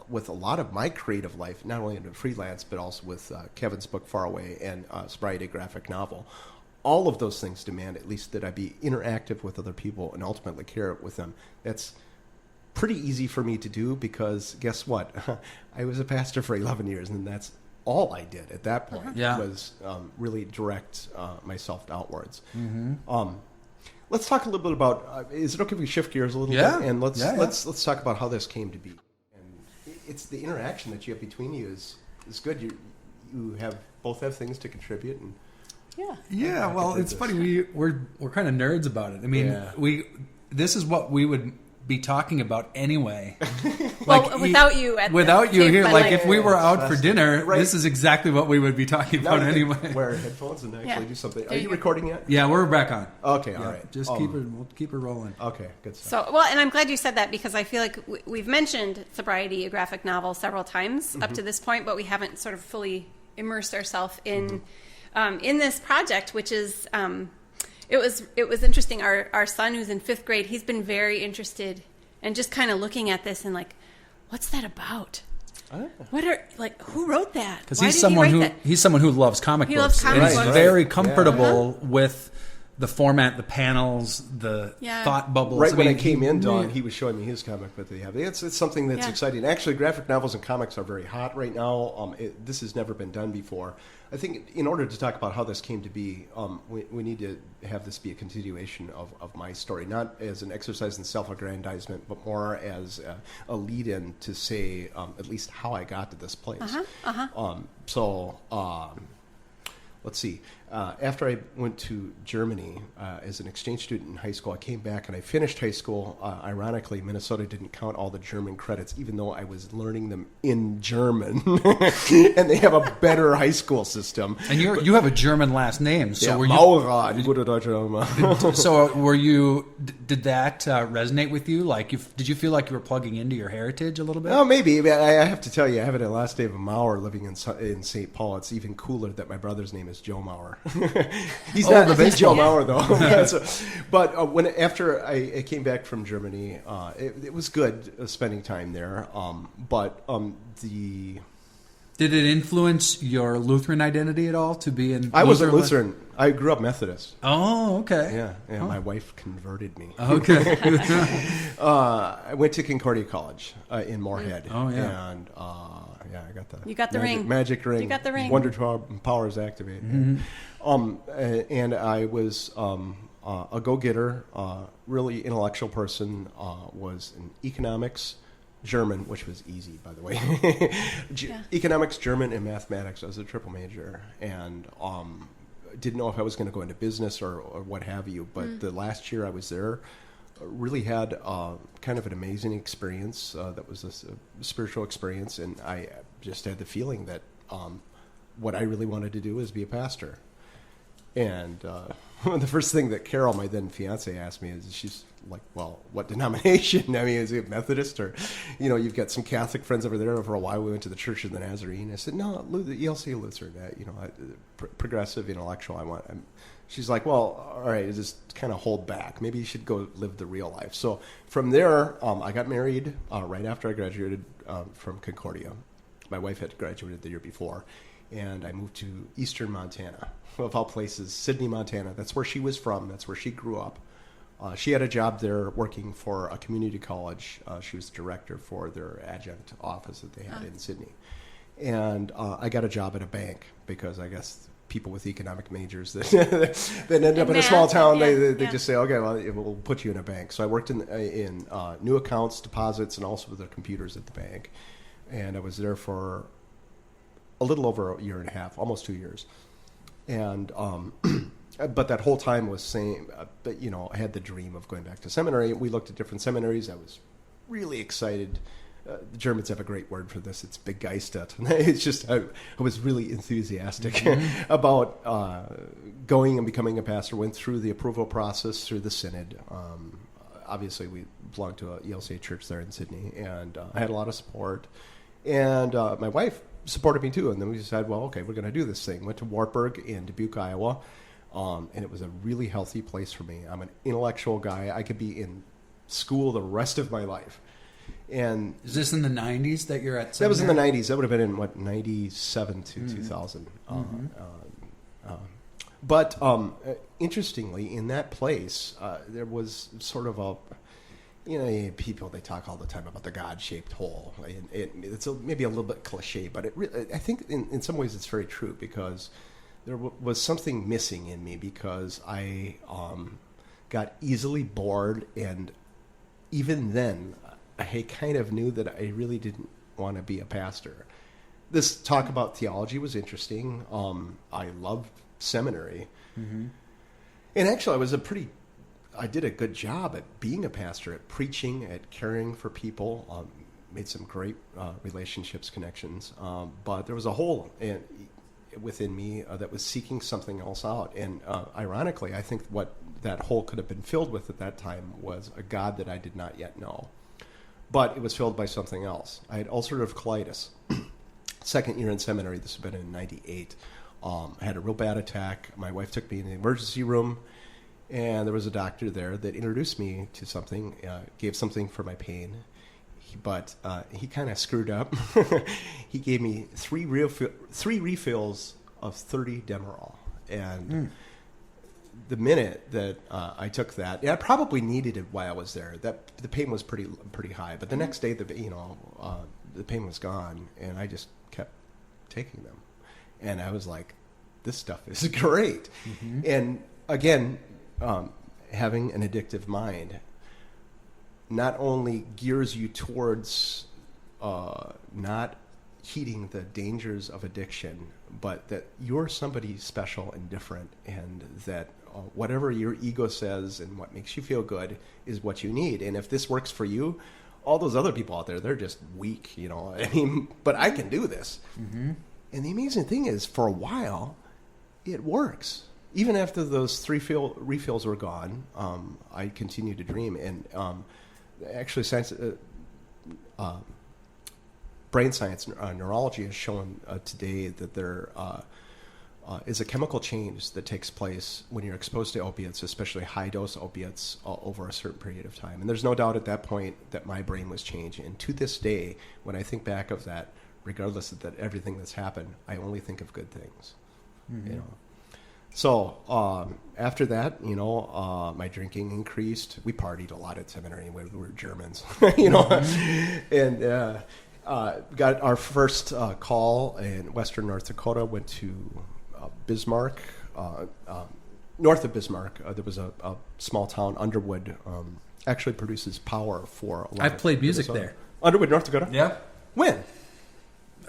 with a lot of my creative life, not only in freelance, but also with Kevin's book Far Away and Sobriety graphic novel, all of those things demand at least that I be interactive with other people and ultimately care with them. That's pretty easy for me to do because guess what? I was a pastor for 11 years, and that's all I did at that point was really direct myself outwards. Let's talk a little bit about. Is it okay if we shift gears a little bit? And let's talk about how this came to be. And it's the interaction that you have between you is good. You both have things to contribute, and well, it's funny. We're kind of nerds about it. I mean, this is what we would be talking about anyway. Well, without you here, like if we were out for dinner, this is exactly what we would be talking about anyway. Wear headphones and actually do something. Are you recording yet? Yeah, we're back on. Okay, all right. Just we'll keep it rolling. Okay, good stuff. So, and I'm glad you said that because I feel like we've mentioned Sobriety, a graphic novel, several times up to this point, but we haven't sort of fully immersed ourselves in this project, which is. It was interesting. Our son, who's in 5th grade, he's been very interested and just kind of looking at this and like, what's that about? Who wrote that? Because he's someone who loves comic books. He loves comic books. He's very comfortable with the format, the panels, the thought bubbles. Right when I came in, Don, he was showing me his comic book that he have. It's something that's exciting. Actually, graphic novels and comics are very hot right now. This has never been done before. I think in order to talk about how this came to be, we need to have this be a continuation of my story, not as an exercise in self-aggrandizement, but more as a lead-in to say at least how I got to this place. Let's see. After I went to Germany as an exchange student in high school, I came back and I finished high school. Ironically, Minnesota didn't count all the German credits, even though I was learning them in German. And they have a better high school system. And you have a German last name, so were you? Maurer, gute deutsche Name. So were you? Did that resonate with you? Like, did you feel like you were plugging into your heritage a little bit? Oh, maybe. I have to tell you, I have a last name of Maurer living in St. Paul. It's even cooler that my brother's name is Joe Maurer. He's not the best Joe Maurer though. But after I came back from Germany, it was good spending time there. Did it influence your Lutheran identity at all to be in? I wasn't Lutheran. I grew up Methodist. Oh, okay. Yeah. My wife converted me. Okay. I went to Concordia College in Moorhead. Oh, yeah. And I got the magic ring. You got the ring. Wonder powers activated. And I was a go-getter, really intellectual person. Was in economics. German, which was easy, by the way. Economics, German, and mathematics. I was a triple major, and didn't know if I was going to go into business or what have you. But the last year I was there, really had kind of an amazing experience. That was a spiritual experience, and I just had the feeling that what I really wanted to do is be a pastor. And the first thing that Carol, my then fiance, asked me is, she's like, well, what denomination? I mean, is it Methodist or, you've got some Catholic friends over there. For a while, we went to the Church of the Nazarene. I said, no, ELC Lutheran, progressive, intellectual. She's like, well, all right, just kind of hold back. Maybe you should go live the real life. So from there, I got married right after I graduated from Concordia. My wife had graduated the year before. And I moved to eastern Montana, of all places, Sidney, Montana. That's where she was from. That's where she grew up. She had a job there working for a community college. She was the director for their adjunct office that they had in Sidney. And I got a job at a bank because I guess people with economic majors that end up in a small town, they just say, okay, well, we'll put you in a bank. So I worked in new accounts, deposits, and also with the computers at the bank. And I was there for a little over a year and a half, almost 2 years. And but that whole time was saying, but I had the dream of going back to seminary. We looked at different seminaries. I was really excited. The Germans have a great word for this. It's begeistert. It's just, I was really enthusiastic about going and becoming a pastor. Went through the approval process, through the synod. Obviously, we belonged to a ELCA church there in Sydney, and I had a lot of support. And my wife supported me too. And then we decided, well, okay, we're going to do this thing. Went to Wartburg in Dubuque, Iowa. And it was a really healthy place for me. I'm an intellectual guy. I could be in school the rest of my life. And is this in the 90s that you're at seminary? That was in the 90s. That would have been in, 97 to 2000. But interestingly, in that place, there was sort of a, people, they talk all the time about the God-shaped hole. It's maybe a little bit cliche, but I think in some ways it's very true, because there was something missing in me, because I got easily bored, and even then I kind of knew that I really didn't want to be a pastor. This talk about theology was interesting. I loved seminary. And actually I did a good job at being a pastor, at preaching, at caring for people, made some great relationships, connections. But there was a hole within me that was seeking something else out. And ironically, I think what that hole could have been filled with at that time was a God that I did not yet know. But it was filled by something else. I had ulcerative colitis. Second year in seminary, this had been in 98. I had a real bad attack. My wife took me in the emergency room, and there was a doctor there that introduced me to something, gave something for my pain. But he kind of screwed up. He gave me three refills of 30 Demerol. And the minute that I took that, I probably needed it while I was there. The pain was pretty high. But the next day, the pain was gone, and I just kept taking them. And I was like, this stuff is great. And again, having an addictive mind not only gears you towards not heeding the dangers of addiction, but that you're somebody special and different, and that whatever your ego says and what makes you feel good is what you need. And if this works for you, all those other people out there, they're just weak, but I can do this. And the amazing thing is, for a while, it works. Even after those three refills were gone, I continued to dream. And actually, brain science, neurology has shown today that there is a chemical change that takes place when you're exposed to opiates, especially high-dose opiates, over a certain period of time. And there's no doubt at that point that my brain was changing. And to this day, when I think back of that, regardless of that everything that's happened, I only think of good things. So after that, my drinking increased. We partied a lot at seminary. We were Germans, and got our first call in Western North Dakota. Went to Bismarck, north of Bismarck. There was a small town, Underwood. Actually produces power for a lot I've played music there. Underwood, North Dakota? Yeah. When?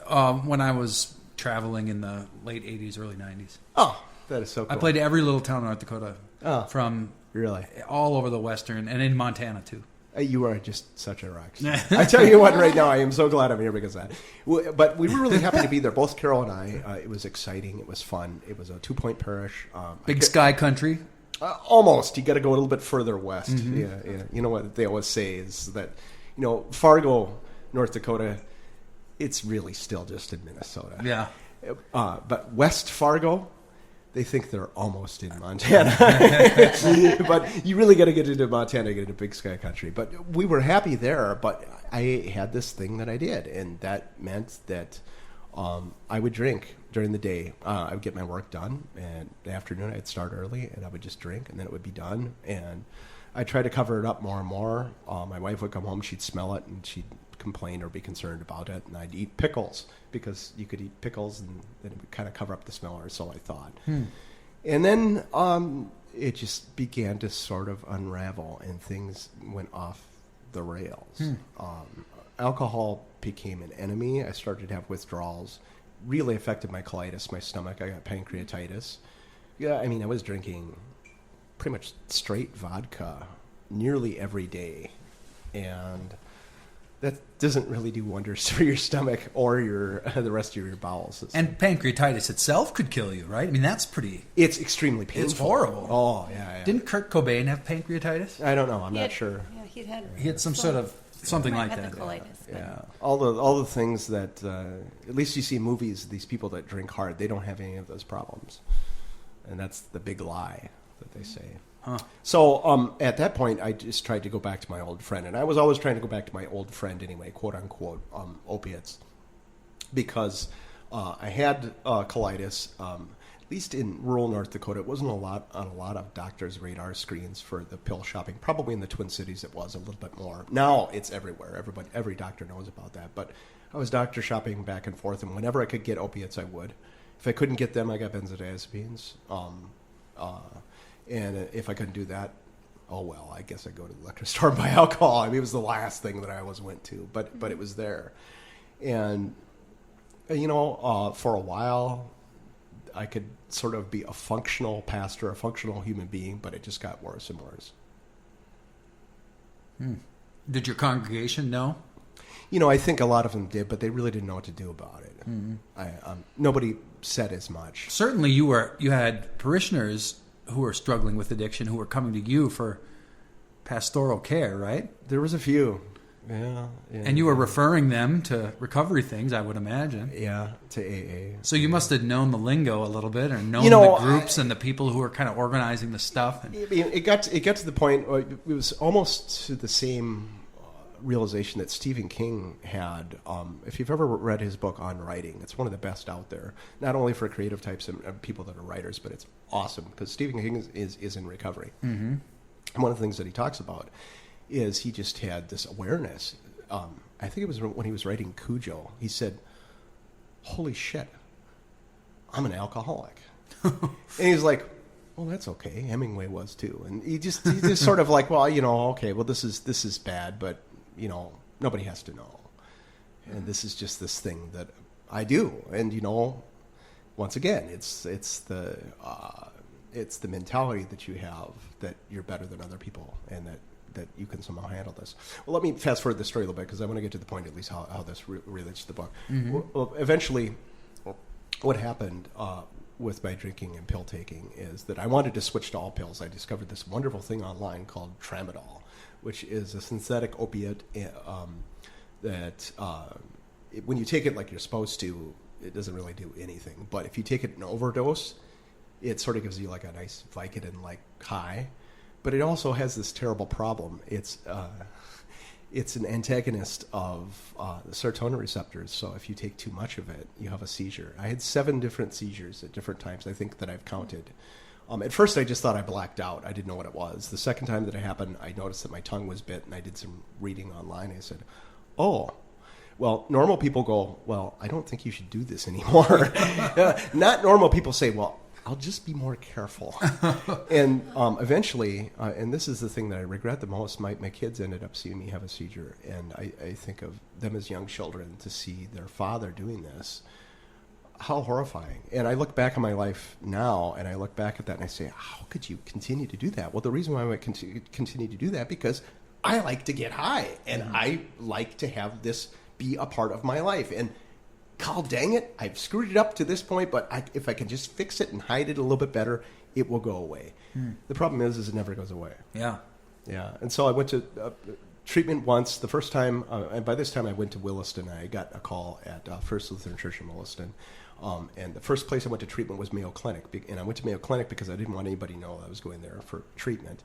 When I was traveling in the late 80s, early 90s. Oh, that is so cool. I played every little town in North Dakota. From really all over the Western, and in Montana, too. You are just such a rock star. I tell you what, right now, I am so glad I'm here because of that. But we were really happy to be there. Both Carol and I. It was exciting. It was fun. It was a 2-point parish. Big sky country? Almost. You got to go a little bit further west. Yeah. You know what they always say is that, Fargo, North Dakota, it's really still just in Minnesota. Yeah. But West Fargo, they think they're almost in Montana. But you really got to get into Montana to get into big sky country. But we were happy there, but I had this thing that I did, and that meant that I would drink during the day. I would get my work done, and the afternoon I'd start early, and I would just drink, and then it would be done. And I tried to cover it up more and more. My wife would come home, she'd smell it, and she'd complain or be concerned about it, and I'd eat pickles because you could eat pickles and then it would kind of cover up the smell, or so I thought. And then it just began to sort of unravel, and things went off the rails. Alcohol became an enemy. I started to have withdrawals. Really affected my colitis, my stomach. I got pancreatitis. Yeah, I mean, I was drinking pretty much straight vodka nearly every day, and that doesn't really do wonders for your stomach or the rest of your bowels. And pancreatitis itself could kill you, right? I mean, that's pretty... It's extremely painful. It's horrible. Oh, yeah. Didn't Kurt Cobain have pancreatitis? I don't know. I'm not sure. Yeah, he had some sort of something like that. Colitis, yeah. All the things that at least you see in movies, these people that drink hard, they don't have any of those problems, and that's the big lie that they say. Huh. So at that point, I just tried to go back to my old friend, and I was always trying to go back to my old friend anyway, quote unquote, opiates, because I had colitis. At least in rural North Dakota, it wasn't on a lot of doctors' radar screens for the pill shopping. Probably in the Twin Cities, it was a little bit more. Now it's everywhere. Every doctor knows about that. But I was doctor shopping back and forth, and whenever I could get opiates, I would. If I couldn't get them, I got benzodiazepines. And if I couldn't do that, oh well, I guess I'd go to the liquor store and buy alcohol. I mean, it was the last thing that I always went to, but it was there. And, for a while, I could sort of be a functional pastor, a functional human being, but it just got worse and worse. Did your congregation know? I think a lot of them did, but they really didn't know what to do about it. Nobody said as much. Certainly you had parishioners who were struggling with addiction who were coming to you for pastoral care, right? There was a few. Yeah. And you were referring them to recovery things, I would imagine. Yeah, to AA. So you must have known the lingo a little bit, or known the groups and the people who were kind of organizing the stuff. It got to the point. It was almost to the same realization that Stephen King had. If you've ever read his book on writing, it's one of the best out there. Not only for creative types and people that are writers, but it's awesome because Stephen King is in recovery. Mm-hmm. And one of the things that he talks about is he just had this awareness. I think it was when he was writing Cujo. He said, "Holy shit, I'm an alcoholic." And he's like, "Well, that's okay. Hemingway was too." And he just sort of like, "Well, okay, well this is bad, but nobody has to know. And this is just this thing that I do." And once again, it's the mentality that you have that you're better than other people, and that you can somehow handle this. Well, let me fast forward the story a little bit because I want to get to the point at least how this relates to the book. Mm-hmm. Well, eventually, what happened with my drinking and pill taking is that I wanted to switch to all pills. I discovered this wonderful thing online called Tramadol, which is a synthetic opiate that when you take it like you're supposed to, it doesn't really do anything. But if you take it in overdose, it sort of gives you like a nice Vicodin-like high. But it also has this terrible problem. It's an antagonist of the serotonin receptors. So if you take too much of it, you have a seizure. I had 7 different seizures at different times, I think, that I've counted. At first, I just thought I blacked out. I didn't know what it was. The second time that it happened, I noticed that my tongue was bit, and I did some reading online. I said, "Oh, well, normal people go, well, I don't think you should do this anymore." Not normal people say, well, I'll just be more careful. And eventually, and this is the thing that I regret the most, my kids ended up seeing me have a seizure, and I think of them as young children to see their father doing this. How horrifying. And I look back on my life now, and I look back at that, and I say, how could you continue to do that? Well, the reason why I would continue to do that, because I like to get high, and I like to have this be a part of my life. And God dang it, I've screwed it up to this point, but if I can just fix it and hide it a little bit better, it will go away. The problem is it never goes away. Yeah. Yeah. And so I went to treatment once. The first time, and by this time I went to Williston. I got a call at First Lutheran Church in Williston. And the first place I went to treatment was Mayo Clinic. And I went to Mayo Clinic because I didn't want anybody to know I was going there for treatment.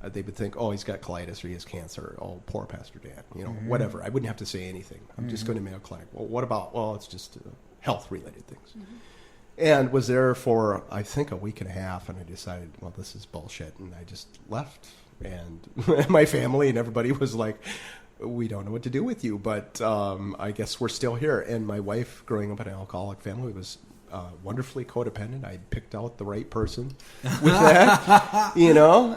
They would think, oh, he's got colitis or he has cancer. Oh, poor Pastor Dan. Whatever. I wouldn't have to say anything. I'm just going to Mayo Clinic. Well, what about? Well, it's just health-related things. And was there for, I think, a week and a half, and I decided, well, this is bullshit, and I just left. And my family and everybody was like, we don't know what to do with you, but I guess we're still here. And my wife, growing up in an alcoholic family, was wonderfully codependent. I picked out the right person with that,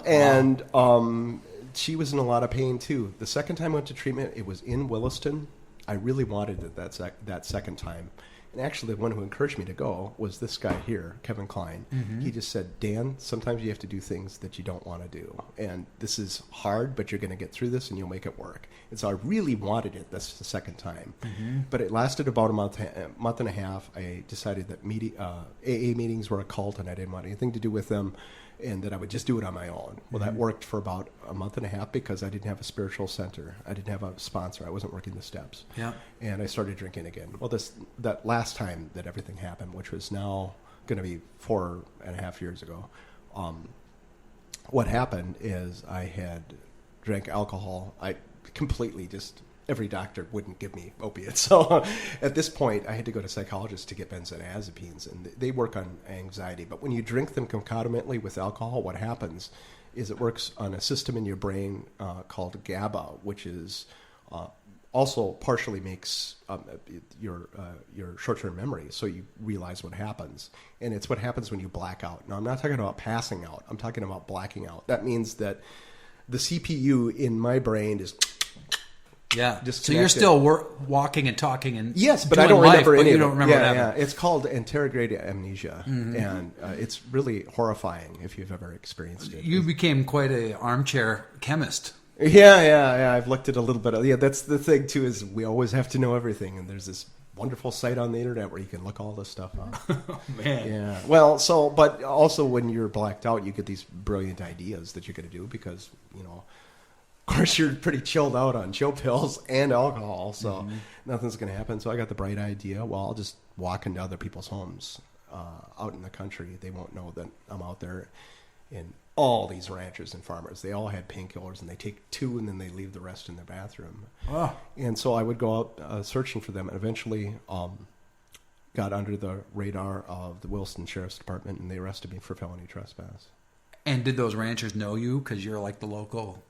and she was in a lot of pain too. The second time I went to treatment, it was in Williston. I really wanted it that second time. And actually, the one who encouraged me to go was this guy here, Kevin Klein. He just said, Dan, sometimes you have to do things that you don't want to do. And this is hard, but you're going to get through this and you'll make it work. And so I really wanted it this the second time. But it lasted about a month and a half. I decided that AA meetings were a cult and I didn't want anything to do with them, and that I would just do it on my own. Well, that worked for about a month and a half because I didn't have a spiritual center. I didn't have a sponsor. I wasn't working the steps. Yeah. And I started drinking again. Well, that last time that everything happened, which was now going to be 4.5 years ago, what happened is I had drank alcohol. I completely just... Every doctor wouldn't give me opiates. So at this point, I had to go to psychologists to get benzodiazepines, and they work on anxiety. But when you drink them concomitantly with alcohol, what happens is it works on a system in your brain called GABA, which is also partially makes your short-term memory, so you realize what happens. And it's what happens when you black out. Now, I'm not talking about passing out. I'm talking about blacking out. That means that the CPU in my brain is... Yeah. So you're still walking and talking and yes, but I don't remember any of it. You don't remember what happened. Yeah. It's called anterograde amnesia, and it's really horrifying if you've ever experienced it. You became quite an armchair chemist. Yeah. I've looked at a little bit. Yeah, that's the thing too. Is we always have to know everything, and there's this wonderful site on the internet where you can look all this stuff up. Oh, man. Yeah. Well, but also when you're blacked out, you get these brilliant ideas that you're going to do because of course, you're pretty chilled out on chill pills and alcohol, so nothing's going to happen. So I got the bright idea, well, I'll just walk into other people's homes out in the country. They won't know that I'm out there. And all these ranchers and farmers, they all had painkillers, and they take 2 and then they leave the rest in their bathroom. Oh. And so I would go out searching for them, and eventually got under the radar of the Williston Sheriff's Department, and they arrested me for felony trespass. And did those ranchers know you because you're like the local...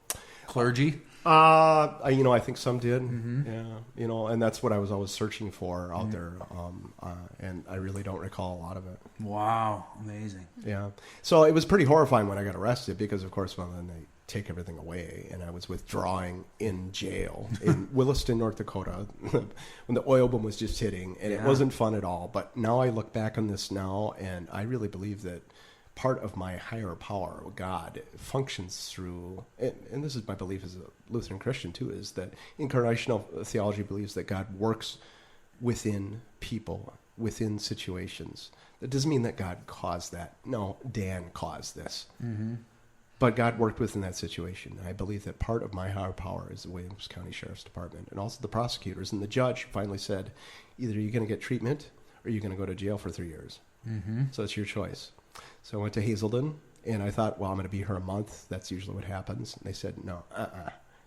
clergy? I think some did. Yeah, and that's what I was always searching for out there. And I really don't recall a lot of it. Wow, amazing. Yeah. So it was pretty horrifying when I got arrested because, of course, then they take everything away, and I was withdrawing in jail in Williston, North Dakota, when the oil boom was just hitting, and it wasn't fun at all. But now I look back on this now, and I really believe that part of my higher power, God, functions through, and this is my belief as a Lutheran Christian too, is that incarnational theology believes that God works within people, within situations. That doesn't mean that God caused that. No, Dan caused this. But God worked within that situation. I believe that part of my higher power is the Williams County Sheriff's Department and also the prosecutors. And the judge finally said, either you're going to get treatment or you're going to go to jail for 3 years. So it's your choice. So I went to Hazelden, and I thought, well, I'm going to be here a month. That's usually what happens. And they said, no,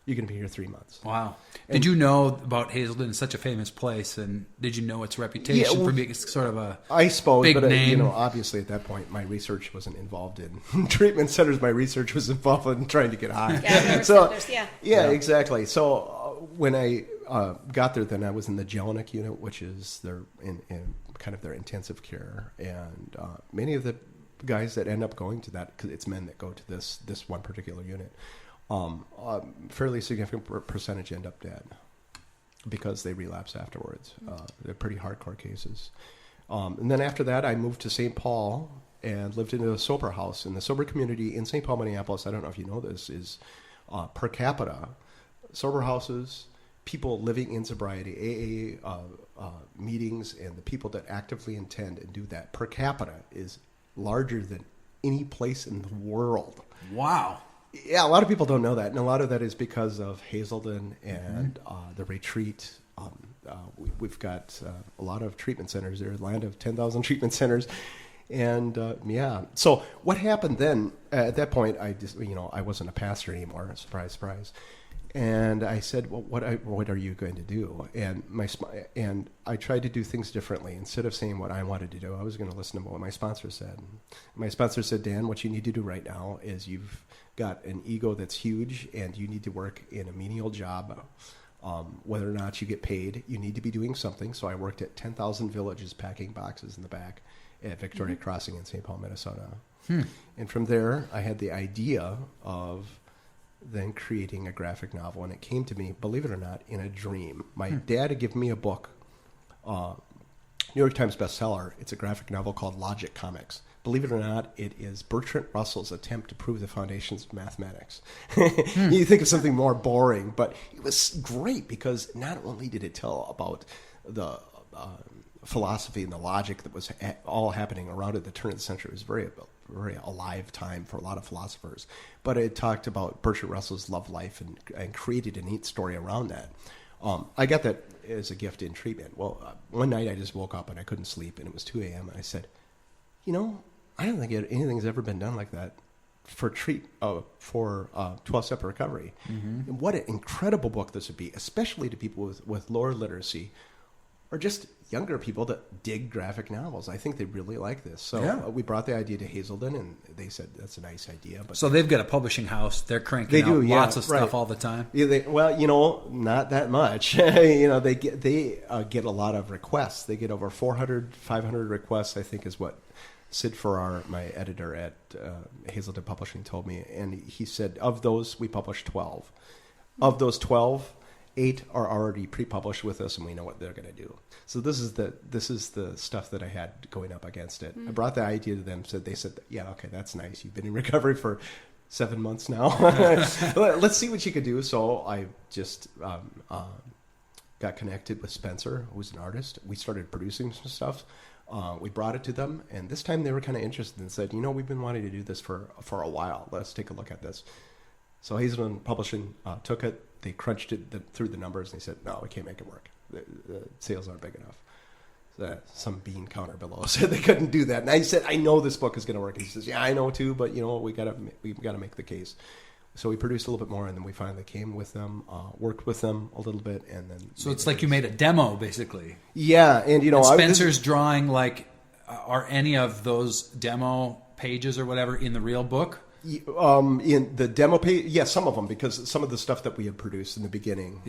you're going to be here 3 months. Wow. Did you know about Hazelden? It's such a famous place, and did you know its reputation for being sort of a I suppose, big but name? Obviously at that point, my research wasn't involved in treatment centers. My research was involved in trying to get high. Yeah, exactly. So when I got there, then I was in the Jellinek unit, which is their in kind of their intensive care, and many of the guys that end up going to that, because it's men that go to this one particular unit, fairly significant percentage end up dead because they relapse afterwards. They're pretty hardcore cases. And then after that, I moved to St. Paul and lived in a sober house. And the sober community in St. Paul, Minneapolis, I don't know if you know this, is per capita, sober houses, people living in sobriety, AA meetings, and the people that actively intend and do that per capita is larger than any place in the world. Wow. Yeah, a lot of people don't know that, and a lot of that is because of Hazelden and the retreat. We've got a lot of treatment centers there, land of 10,000 treatment centers, and So what happened then? At that point, I wasn't a pastor anymore. Surprise, surprise. And I said, well, what are you going to do? And I tried to do things differently. Instead of saying what I wanted to do, I was going to listen to what my sponsor said. My sponsor said, Dan, what you need to do right now is you've got an ego that's huge, and you need to work in a menial job. Whether or not you get paid, you need to be doing something. So I worked at 10,000 Villages packing boxes in the back at Victoria Crossing in St. Paul, Minnesota. And from there, I had the idea of then creating a graphic novel, and it came to me, believe it or not, in a dream. My dad had given me a book New York Times bestseller. It's a graphic novel called Logic Comics. Believe it or not, it is Bertrand Russell's attempt to prove the foundations of mathematics. You think of something more boring, but it was great because not only did it tell about the philosophy and the logic that was all happening around at the turn of the century. It was very alive time for a lot of philosophers. But it talked about Bertrand Russell's love life and created a neat story around that. I got that as a gift in treatment. Well, one night I just woke up and I couldn't sleep, and it was 2 a.m. and I said, I don't think anything's ever been done like that for 12-step recovery. Mm-hmm. What an incredible book this would be, especially to people with lower literacy or just younger people that dig graphic novels. I think they really like this. So we brought the idea to Hazelden, and they said that's a nice idea. But so they've got a publishing house. They're cranking out lots of stuff all the time. Yeah, not that much. They get a lot of requests. They get over 400, 500 requests, I think is what Sid Farrar, my editor at Hazelden Publishing, told me. And he said, of those, we published 12. Of those 12, 8 are already pre-published with us, and we know what they're going to do. So this is the stuff that I had going up against it. I brought the idea to them. They said, yeah, okay, that's nice. You've been in recovery for 7 months now. Let's see what you could do. So I just got connected with Spencer, who's an artist. We started producing some stuff. We brought it to them, and this time they were kind of interested and said, we've been wanting to do this for a while. Let's take a look at this. So Hazelden Publishing took it. They crunched it through the numbers, and they said, no, we can't make it work. The sales aren't big enough. So some bean counter below said they couldn't do that. And I said, I know this book is going to work. And he says, yeah, I know too, but we got to make the case. So we produced a little bit more, and then we finally came with them, worked with them a little bit, and then. So it's like you made a demo, basically. Yeah, and and Spencer's drawing, are any of those demo pages or whatever in the real book? In the demo page, yeah, some of them, because some of the stuff that we had produced in the beginning,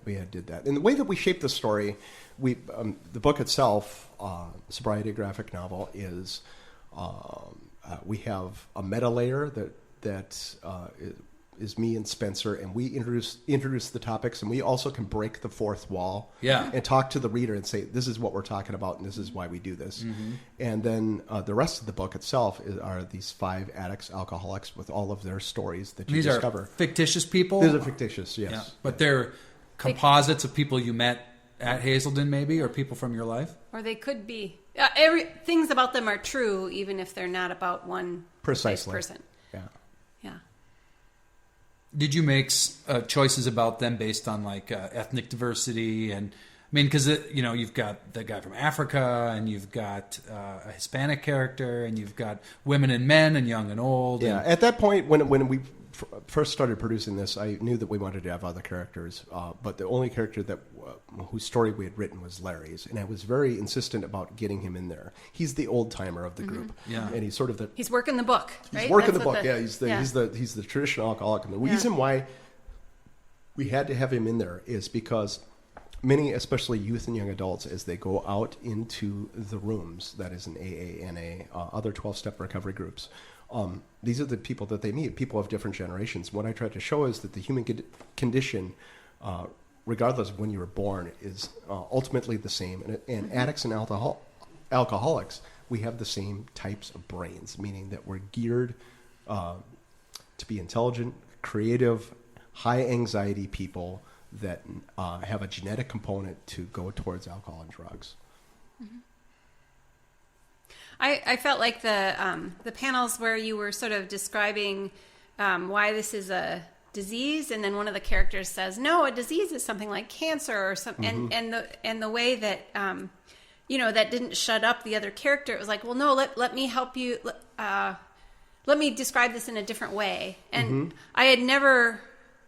we had did that. And the way that we shaped the story, the book itself, Sobriety graphic novel, is we have a meta layer that is me and Spencer, and we introduce the topics, and we also can break the fourth wall and talk to the reader and say, this is what we're talking about, and this is why we do this. Mm-hmm. And then the rest of the book itself are these 5 addicts, alcoholics, with all of their stories that you discover. These are fictitious people? These are fictitious, yes. Yeah. But they're composites of people you met at Hazelden, maybe, or people from your life? Or they could be. Things about them are true, even if they're not about one person. Yeah. Yeah. Did you make choices about them based on ethnic diversity? And because you've got the guy from Africa, and you've got a Hispanic character, and you've got women and men, and young and old. Yeah. At that point, when we first started producing this, I knew that we wanted to have other characters, but the only character whose story we had written was Larry's, and I was very insistent about getting him in there. He's the old timer of the group, and he's sort of he's working the book, right? He's working the book, He's the traditional alcoholic, and the reason why we had to have him in there is because many, especially youth and young adults, as they go out into the rooms, that is in AA, NA, other 12-step recovery groups. These are the people that they meet, people of different generations. What I tried to show is that the human condition, regardless of when you were born, is ultimately the same. And addicts and alcoholics, we have the same types of brains, meaning that we're geared to be intelligent, creative, high anxiety people that have a genetic component to go towards alcohol and drugs. Mm-hmm. I felt like the panels where you were sort of describing why this is a disease, and then one of the characters says, "No, a disease is something like cancer or something," and the way that that didn't shut up the other character. It was like, "Well, no, let me help you. Let me describe this in a different way." And I had never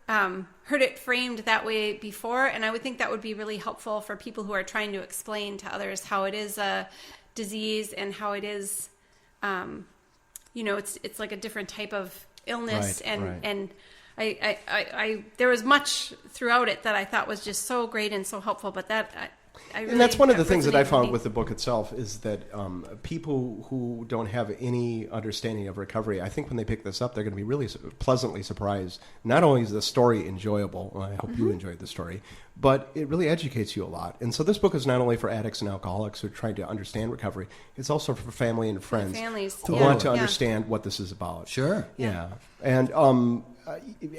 heard it framed that way before, and I would think that would be really helpful for people who are trying to explain to others how it is a disease and how it is, it's like a different type of illness, and there was much throughout it that I thought was just so great and so helpful, but really, and that's one of the things that I found resonated with the book itself is that people who don't have any understanding of recovery, I think when they pick this up, they're going to be really pleasantly surprised. Not only is the story enjoyable, well, I hope you enjoyed the story, but it really educates you a lot. And so this book is not only for addicts and alcoholics who are trying to understand recovery, it's also for family and friends who want to understand what this is about. Sure. Yeah. And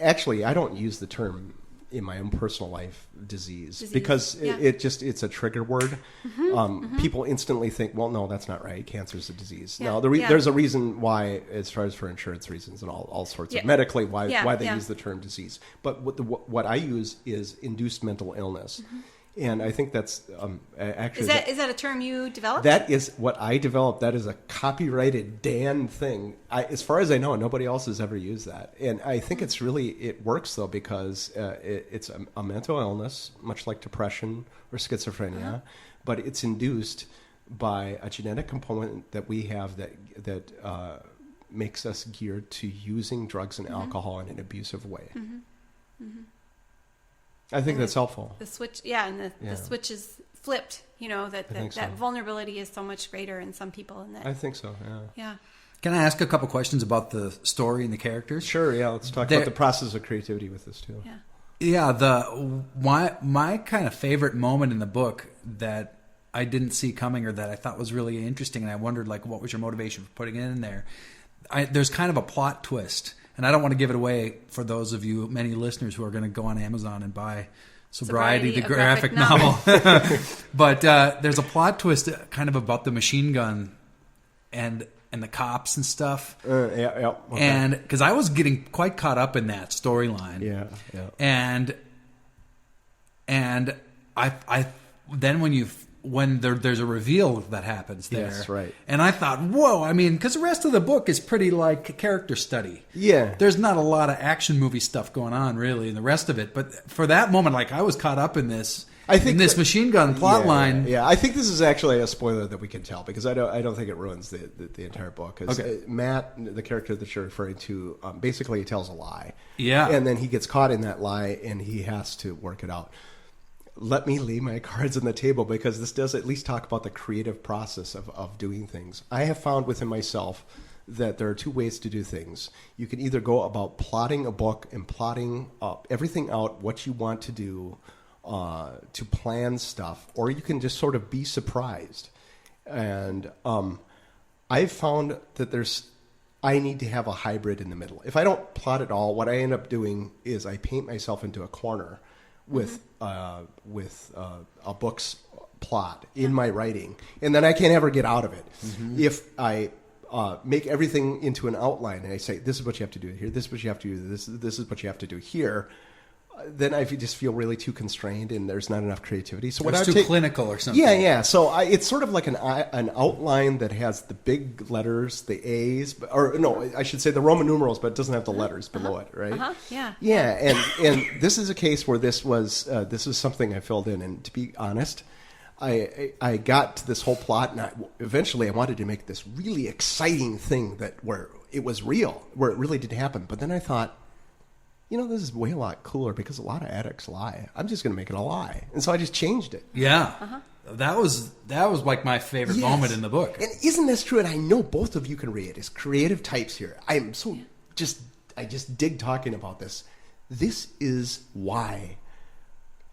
actually, I don't use the term in my own personal life disease because it's a trigger word. People instantly think, well, no, that's not right. Cancer is a disease. No, there's a reason why, as far as for insurance reasons and all sorts of medically why they use the term disease. But what I use is induced mental illness. And I think that's actually... Is that a term you developed? That is what I developed. That is a copyrighted Dan thing. As far as I know, nobody else has ever used that. And I think it works, though, because it's a mental illness, much like depression or schizophrenia, but it's induced by a genetic component that we have that makes us geared to using drugs and alcohol in an abusive way. I think that's helpful. The switch, the switch is flipped. That vulnerability is so much greater in some people. And that I think so. Yeah. Can I ask a couple questions about the story and the characters? Sure. Yeah. Let's talk about the process of creativity with this too. Yeah. My kind of favorite moment in the book that I didn't see coming or that I thought was really interesting, and I wondered what was your motivation for putting it in there? There's kind of a plot twist. And I don't want to give it away for those of you, many listeners who are going to go on Amazon and buy Sobriety, the graphic novel. But there's a plot twist kind of about the machine gun and the cops and stuff. Okay. And because I was getting quite caught up in that storyline. Yeah. And I then when there's a reveal that happens there. Yes, right. And I thought, whoa, I mean, because the rest of the book is pretty like character study. Yeah. There's not a lot of action movie stuff going on really in the rest of it. But for that moment, I was caught up in this machine gun plot line. Yeah, I think this is actually a spoiler that we can tell because I don't think it ruins the entire book. Okay. Matt, the character that you're referring to, basically he tells a lie. Yeah. And then he gets caught in that lie and he has to work it out. Let me lay my cards on the table because this does at least talk about the creative process of doing things. I have found within myself that there are two ways to do things. You can either go about plotting a book and plotting everything out, what you want to do, to plan stuff, or you can just sort of be surprised. And I've found that I need to have a hybrid in the middle. If I don't plot at all, what I end up doing is I paint myself into a corner with a book's plot in my writing, and then I can't ever get out of it. If I make everything into an outline and I say, this is what you have to do here, this is what you have to do, this is what you have to do here, then I just feel really too constrained and there's not enough creativity. So it's too clinical or something. Yeah. So it's sort of like an outline that has the big letters, the A's, or no, I should say the Roman numerals, but it doesn't have the letters below it, right? Yeah. And this is a case where this is something I filled in. And to be honest, I got to this whole plot, and eventually I wanted to make this really exciting thing where it was real, where it really did happen. But then I thought, this is way a lot cooler because a lot of addicts lie. I'm just going to make it a lie. And so I just changed it. Yeah. That was like my favorite moment in the book. And isn't this true? And I know both of you can read it as creative types here. I am so I just dig talking about this. This is why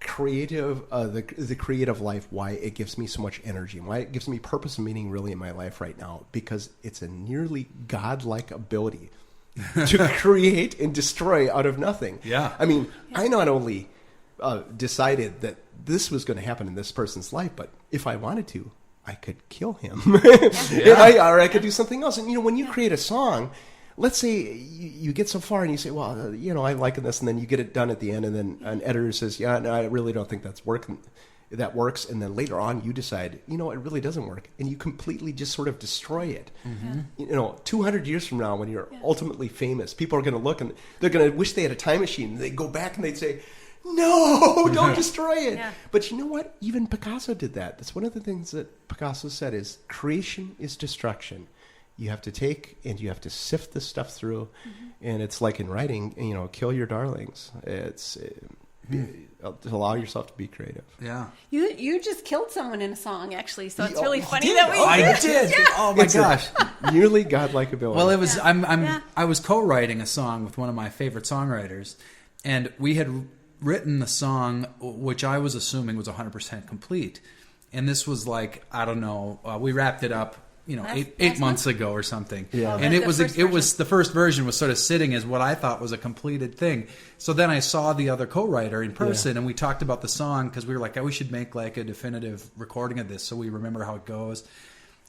the creative life, why it gives me so much energy, and why it gives me purpose and meaning really in my life right now, because it's a nearly godlike ability to create and destroy out of nothing. Yeah. I mean, I not only decided that this was going to happen in this person's life, but if I wanted to, I could kill him. Or I could do something else. And, when you create a song, let's say you get so far and you say, well, I like this, and then you get it done at the end, and then an editor says, yeah, no, I really don't think that works, and then later on you decide, it really doesn't work, and you completely just sort of destroy it. 200 years from now, when you're ultimately famous, people are going to look and they're going to wish they had a time machine. They go back and they'd say, no, don't destroy it. But you know what? Even Picasso did that. That's one of the things that Picasso said is creation is destruction. you have to take and you have to sift this stuff through. And it's like in writing, kill your darlings. It's allow yourself to be creative. Yeah. You just killed someone in a song, actually, so it's Oh, really you funny did? that we I did. Yeah. Oh my gosh. Nearly godlike ability. Well, it was. Yeah. I was co-writing a song with one of my favorite songwriters, and we had written the song, which I was assuming was 100% complete. And this was like, I don't know. We wrapped it up, eight months ago or something. Yeah. And it was the first version was sort of sitting as what I thought was a completed thing. So then I saw the other co-writer in person, and we talked about the song because we were like, we should make like a definitive recording of this so we remember how it goes.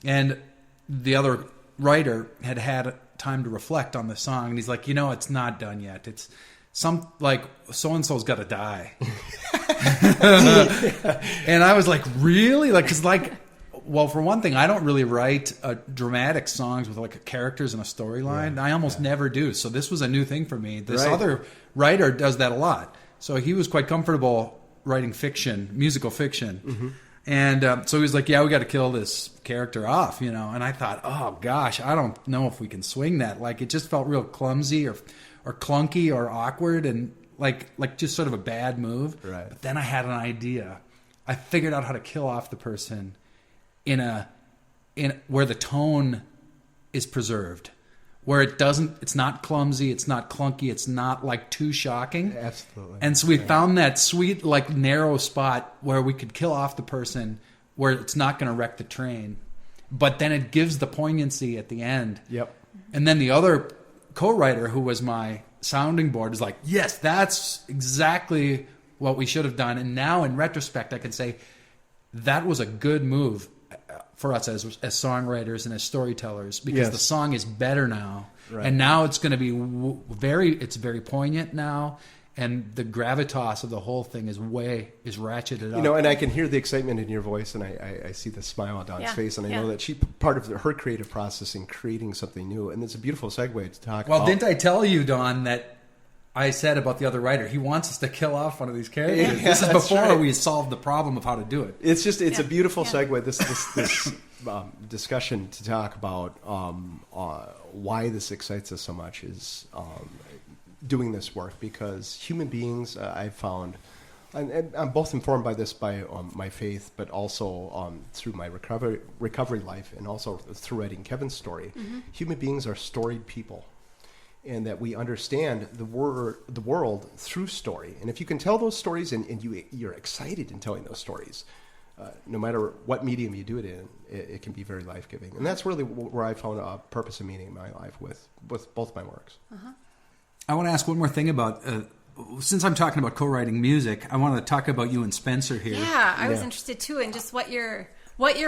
And the other writer had time to reflect on the song, and he's like, it's not done yet. It's some like so-and-so's got to die. And I was like, really? Well, for one thing, I don't really write dramatic songs with like characters and a storyline. I almost never do. So this was a new thing for me. This other writer does that a lot. So he was quite comfortable writing fiction, musical fiction. And so he was like, we got to kill this character off, And I thought, oh gosh, I don't know if we can swing that. Like it just felt real clumsy or clunky or awkward and like just sort of a bad move. Right. But then I had an idea. I figured out how to kill off the person in where the tone is preserved, where it's not clumsy, it's not clunky, it's not like too shocking. Absolutely. And so we found that sweet, like narrow spot where we could kill off the person, where it's not going to wreck the train, but then it gives the poignancy at the end. Yep. And then the other co-writer, who was my sounding board, is like, yes, that's exactly what we should have done. And now in retrospect, I can say that was a good move for us as songwriters and as storytellers, because the song is better now. Right. And now it's going to be it's very poignant now. And the gravitas of the whole thing is ratcheted up. And I can hear the excitement in your voice, and I see the smile on Dawn's face, and I know that she part of her creative process in creating something new, and it's a beautiful segue to talk about. Well, didn't I tell you, Dawn, that I said about the other writer, he wants us to kill off one of these characters? Yeah, this is before we solved the problem of how to do it. It's a beautiful segue, this discussion to talk about why this excites us so much is doing this work, because human beings, I've found, and I'm both informed by this by my faith, but also through my recovery life, and also through writing Kevin's story. Human beings are storied people, and that we understand the world through story. And if you can tell those stories and you're excited in telling those stories, no matter what medium you do it in, it can be very life-giving. And that's really where I found a purpose and meaning in my life with both my works. I want to ask one more thing about, since I'm talking about co-writing music, I want to talk about you and Spencer here. Yeah, I was interested too in just what your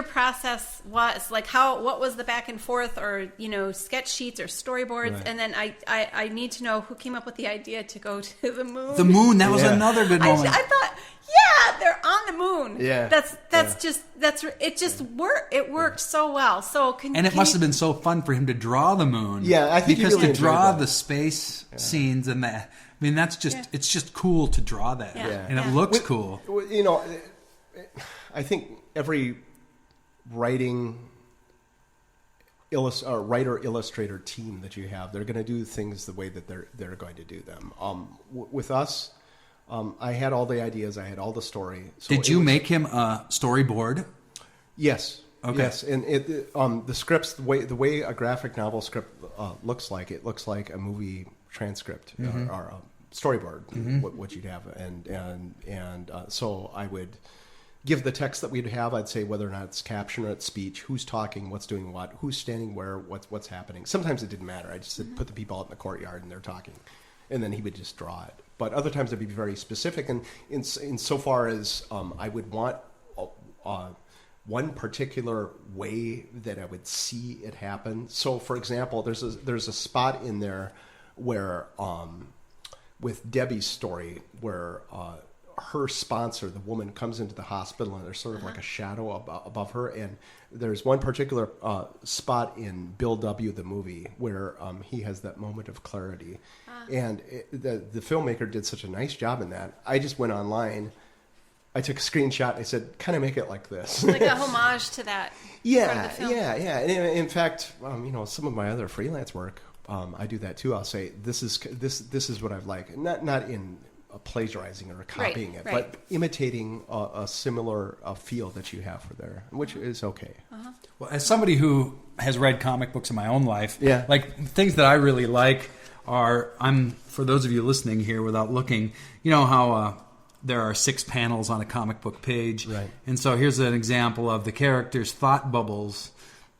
process was, like what was the back and forth, or sketch sheets or storyboards. Right. And then I need to know who came up with the idea to go to the moon. The moon, that was another good moment. I thought, they're on the moon. Yeah, it worked so well. So it must have been so fun for him to draw the moon. Yeah, I think because really to draw the space scenes and that. I mean, that's just it's just cool to draw that, and it looks cool. I think every writer-illustrator team that you have, they're going to do things the way that they're going to do them. With us, I had all the ideas, I had all the story. So did you make him a storyboard? Yes. Okay. Yes, and the scripts, the way a graphic novel script looks like a movie transcript or a storyboard, what you'd have, and so I would give the text that we'd have. I'd say whether or not it's caption or it's speech, who's talking, what's doing what, who's standing where, what's happening. Sometimes it didn't matter. I just said, put the people out in the courtyard and they're talking, and then he would just draw it. But other times I'd be very specific, and in so far as I would want one particular way that I would see it happen. So, for example, there's a spot in there where with Debbie's story where her sponsor, the woman, comes into the hospital, and there's sort of like a shadow above her. And there's one particular spot in Bill W., the movie, where he has that moment of clarity. And the filmmaker did such a nice job in that. I just went online I took a screenshot and I said, kind of make it like this. Like a homage to that. Yeah, part of the film. yeah. And in fact, some of my other freelance work, I do that too. I'll say, this is what I like. Not in plagiarizing or copying it, but imitating a similar feel that you have for there, which is okay. Well, as somebody who has read comic books in my own life, Yeah. like things that I really like are, for those of you listening here without looking, you know how there are 6 panels on a comic book page. Right. And so here's an example of the character's thought bubbles.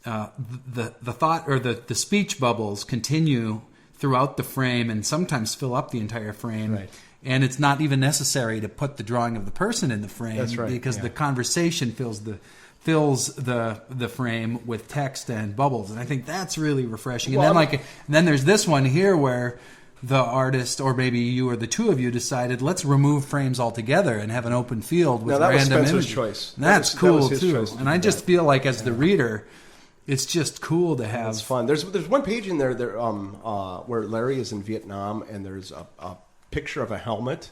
The thought or the speech bubbles continue throughout the frame and sometimes fill up the entire frame. Right. And it's not even necessary to put the drawing of the person in the frame. That's right, Because yeah. the conversation fills the frame with text and bubbles, and I think that's really refreshing. And then there's this one here where the artist, or maybe you or the two of you, decided let's remove frames altogether and have an open field with that was random Spencer's images. choice. That's That cool was his too. choice to And do I just that. feel like as the reader, it's just cool to have. It's fun. There's one page in there where Larry is in Vietnam, and there's a picture of a helmet.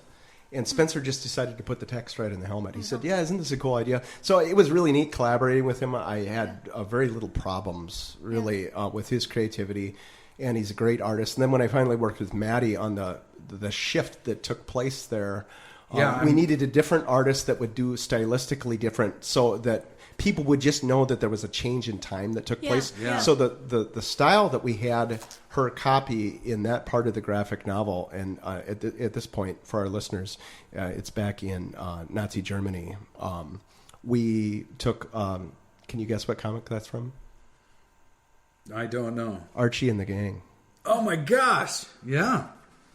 And Spencer just decided to put the text right in the helmet. He said, yeah, isn't this a cool idea? So it was really neat collaborating with him. I had very little problems, really, with his creativity. And he's a great artist. And then when I finally worked with Maddie on the shift that took place there, we needed a different artist that would do stylistically different so that people would just know that there was a change in time that took place. Yeah. So the style that we had her copy in that part of the graphic novel, and at this point, for our listeners, it's back in Nazi Germany. We took, can you guess what comic that's from? I don't know. Archie and the Gang. Oh my gosh! Yeah,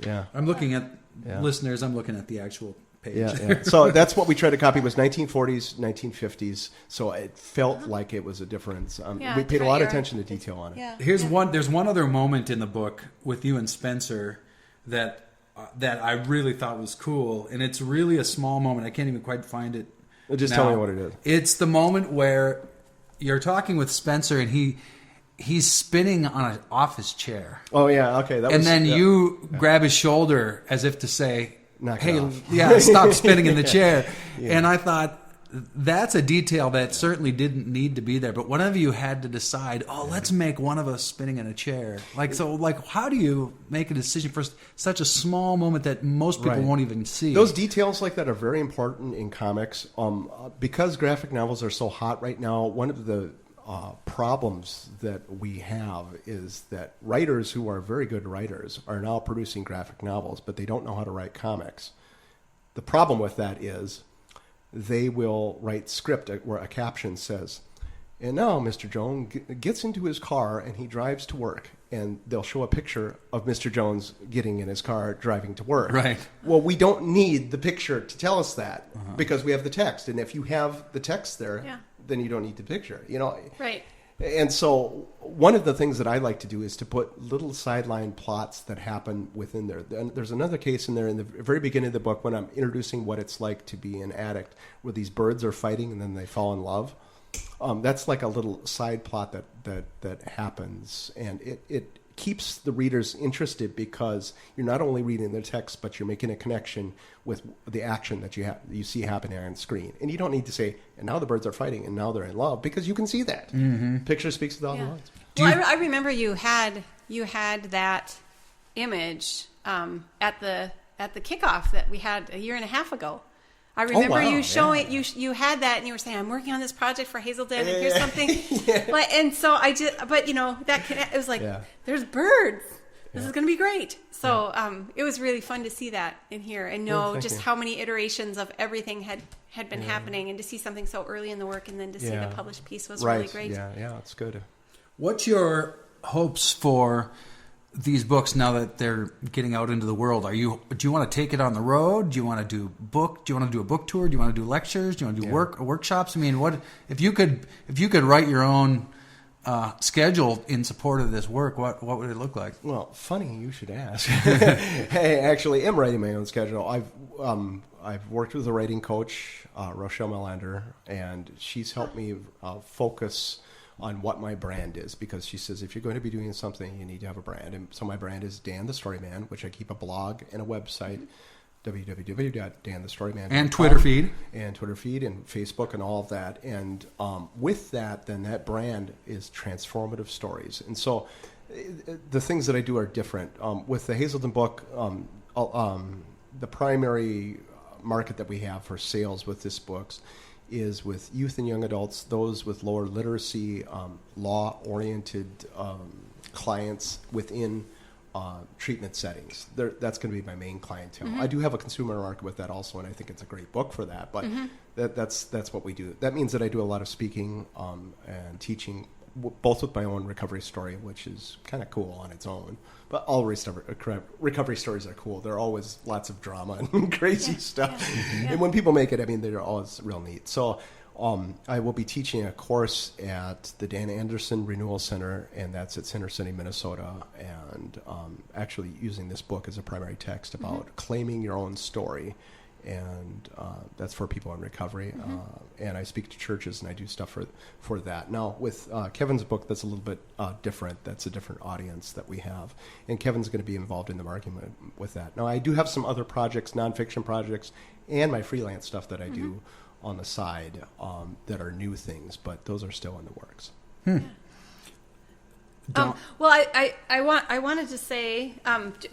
Yeah. I'm looking at Yeah. listeners. I'm looking at the actual page. Yeah. So that's what we tried to copy, was 1940s, 1950s. So it felt like it was a difference. We paid a lot of attention to detail on it. Yeah. There's one other moment in the book with you and Spencer that I really thought was cool, and it's really a small moment. I can't even quite find it. Just now. tell me what it is. It's the moment where you're talking with Spencer, and he's spinning on an office chair, Oh, yeah. Okay. and then you grab his shoulder as if to say, Knock it "Hey, off." stop spinning in the chair." And I thought, that's a detail that certainly didn't need to be there. But one of you had to decide, let's make one of us spinning in a chair. How do you make a decision for such a small moment that most people Right. won't even see? Those details like that are very important in comics. Because graphic novels are so hot right now, one of the problems that we have is that writers who are very good writers are now producing graphic novels, but they don't know how to write comics. The problem with that is they will write script where a caption says, and now Mr. Jones gets into his car and he drives to work. And they'll show a picture of Mr. Jones getting in his car driving to work. Right. Well, we don't need the picture to tell us that because we have the text. And if you have the text there, then you don't need the picture. Right. And so one of the things that I like to do is to put little sideline plots that happen within there. And there's another case in there in the very beginning of the book when I'm introducing what it's like to be an addict, where these birds are fighting and then they fall in love. That's like a little side plot that happens, and it keeps the readers interested because you're not only reading the text, but you're making a connection with the action that you see happening on screen. And you don't need to say, and now the birds are fighting, and now they're in love, because you can see that. Mm-hmm. Picture speaks without words. Well, I remember you had that image at the kickoff that we had a year and a half ago. I remember you showing you had that, and you were saying, "I'm working on this project for Hazelden, and here's something." And so I did, but it was like, there's birds. This is going to be great. So it was really fun to see that in here and know just how many iterations of everything had been happening, and to see something so early in the work, and then to see the published piece was really great. Yeah, it's good. What's your hopes for these books now that they're getting out into the world? Do you want to take it on the road? Do you want to do a book tour? Do you want to do lectures? Do you want to do workshops? I mean, what if you could write your own schedule in support of this work? What would it look like? Well, funny you should ask. Hey, actually, I'm writing my own schedule. I've worked with a writing coach, Rochelle Melander, and she's helped me focus on what my brand is, because she says if you're going to be doing something, you need to have a brand. And so my brand is Dan the Storyman, which I keep a blog and a website, www.danthestoryman.com. And Twitter feed. And Twitter feed and Facebook and all of that. And with that, then that brand is Transformative Stories. And so the things that I do are different. With the Hazelden book, the primary market that we have for sales with this book is with youth and young adults, those with lower literacy, law-oriented clients within treatment settings. That's going to be my main clientele. Mm-hmm. I do have a consumer market with that also, and I think it's a great book for that. But that's what we do. That means that I do a lot of speaking and teaching, both with my own recovery story, which is kind of cool on its own. But all recovery stories are cool. There are always lots of drama and crazy stuff. Yeah. And when people make it, I mean, they're always real neat. So I will be teaching a course at the Dan Anderson Renewal Center, and that's at Center City, Minnesota, and actually using this book as a primary text about claiming your own story. And that's for people in recovery. And I speak to churches, and I do stuff for that. Now, with Kevin's book, that's a little bit different. That's a different audience that we have. And Kevin's going to be involved in the marketing with that. Now, I do have some other projects, nonfiction projects, and my freelance stuff that I do on the side that are new things, but those are still in the works. Well, I wanted to say,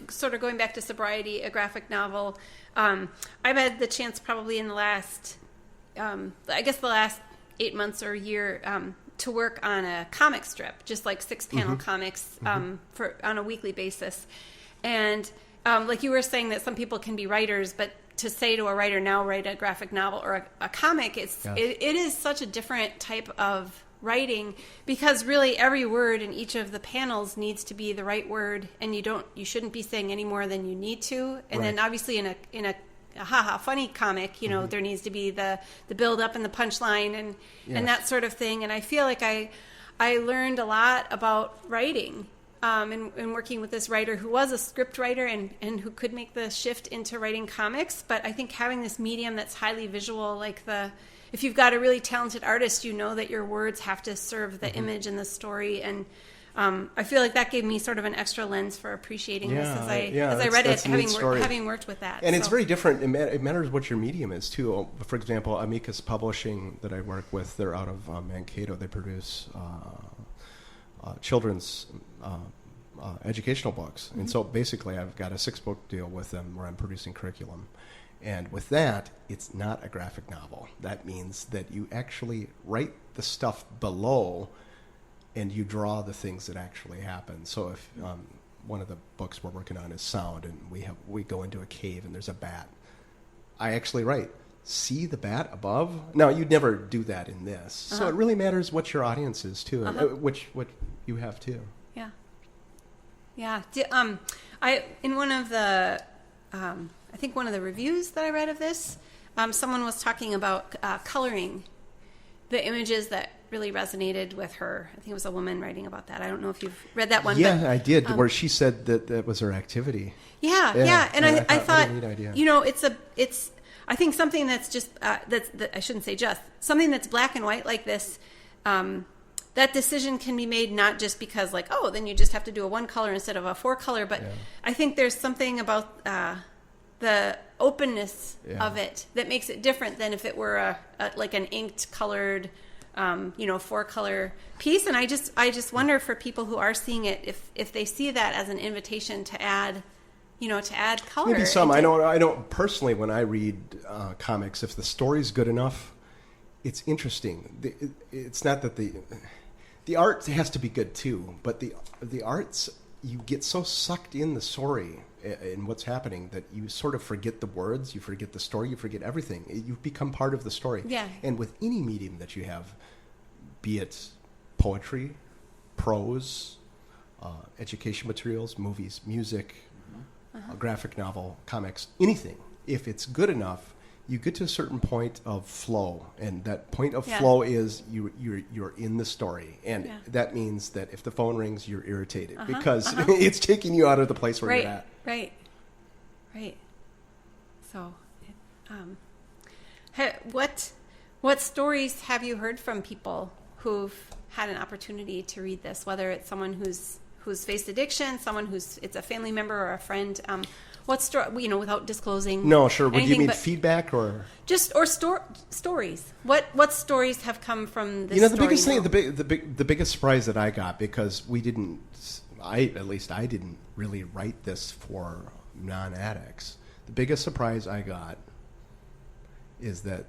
sort of going back to Sobriety, a graphic novel. I've had the chance probably in the last, the last 8 months or a year, to work on a comic strip, just like 6-panel comics on a weekly basis. And like you were saying that some people can be writers, but to say to a writer, now write a graphic novel or a comic, it is such a different type of writing, because really every word in each of the panels needs to be the right word, and you shouldn't be saying any more than you need to. And then obviously in a funny comic, there needs to be the build up and the punchline and that sort of thing. And I feel like I learned a lot about writing and working with this writer who was a script writer and who could make the shift into writing comics. But I think having this medium that's highly visual, like if you've got a really talented artist, you know that your words have to serve the image and the story. And I feel like that gave me sort of an extra lens for appreciating this as I read it, having worked with that. And it's very different. It matters what your medium is, too. For example, Amicus Publishing that I work with, they're out of Mankato. They produce children's educational books. And so basically I've got a 6-book deal with them where I'm producing curriculum. And with that, it's not a graphic novel. That means that you actually write the stuff below and you draw the things that actually happen. So if one of the books we're working on is sound, and we go into a cave and there's a bat, I actually write, see the bat above? Now, you'd never do that in this. So it really matters what your audience is, too, and what you have, too. Yeah. Yeah. In one of the, I think one of the reviews that I read of this, someone was talking about coloring the images that really resonated with her. I think it was a woman writing about that. I don't know if you've read that one. Yeah, I did, where she said that was her activity. Yeah. And I thought, what a neat idea. it's I think something that's just I shouldn't say just something that's black and white like this. That decision can be made not just because then you just have to do a 1 color instead of a 4 color, but I think there's something about the openness of it that makes it different than if it were like an inked colored 4-color piece. And I just wonder for people who are seeing it if they see that as an invitation to add color. Maybe some. I know personally when I read comics, if the story's good enough, it's interesting. It's not that the art has to be good too, but the arts, you get so sucked in the story and what's happening that you sort of forget the words, you forget the story, you forget everything. You become part of the story. Yeah. And with any medium that you have, be it poetry, prose, education materials, movies, music, a graphic novel, comics, anything, if it's good enough, you get to a certain point of flow, and that point of flow is you're in the story, and that means that if the phone rings, you're irritated because it's taking you out of the place where you're at. Right. So, what stories have you heard from people who've had an opportunity to read this? Whether it's someone who's faced addiction, someone it's a family member or a friend. what story, without disclosing. No, sure. Would you anything, mean but feedback or just stories? What stories have come from this? the biggest thing, the biggest surprise that I got, because at least I didn't really write this for non-addicts. The biggest surprise I got is that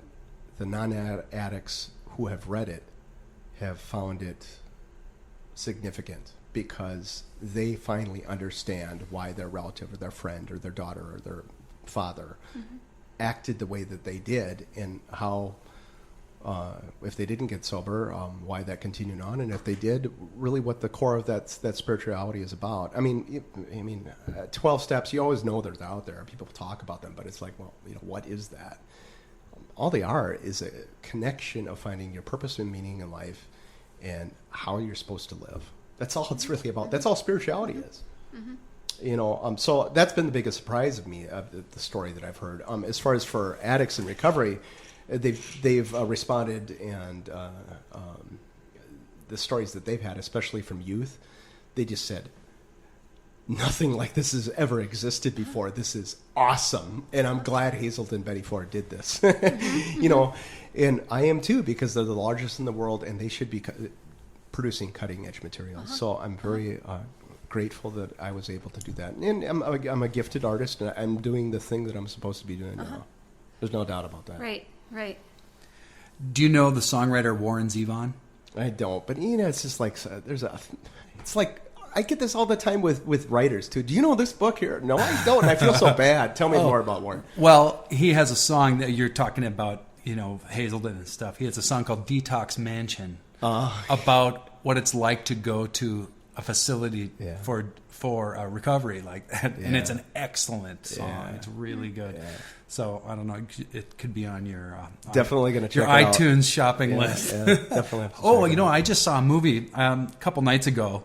the non-addicts who have read it have found it significant, because they finally understand why their relative or their friend or their daughter or their father acted the way that they did, and how if they didn't get sober, why that continued on, and if they did, really what the core of that spirituality is about. I mean, 12 steps, you always know they're out there. People talk about them, but it's like, well, what is that? All they are is a connection of finding your purpose and meaning in life and how you're supposed to live. That's all it's really about. That's all spirituality is. So that's been the biggest surprise of me, of the story that I've heard. As far as for addicts in recovery, they've responded, and the stories that they've had, especially from youth, they just said, nothing like this has ever existed before. This is awesome, and I'm glad Hazelden and Betty Ford did this. And I am too, because they're the largest in the world, and they should be producing cutting-edge materials. So I'm very grateful that I was able to do that. And I'm a gifted artist, and I'm doing the thing that I'm supposed to be doing now. There's no doubt about that. Right. Do you know the songwriter Warren Zevon? I don't, but it's just like it's like I get this all the time with writers too. Do you know this book here? No, I don't. I feel so bad. Tell me more about Warren. Well, he has a song that you're talking about, Hazelden and stuff. He has a song called Detox Mansion about what it's like to go to a facility for recovery like that. And it's an excellent song. Yeah. It's really good. Yeah. So I don't know. It could be on your definitely going to check your iTunes shopping list. Yeah, definitely. I just saw a movie a couple nights ago.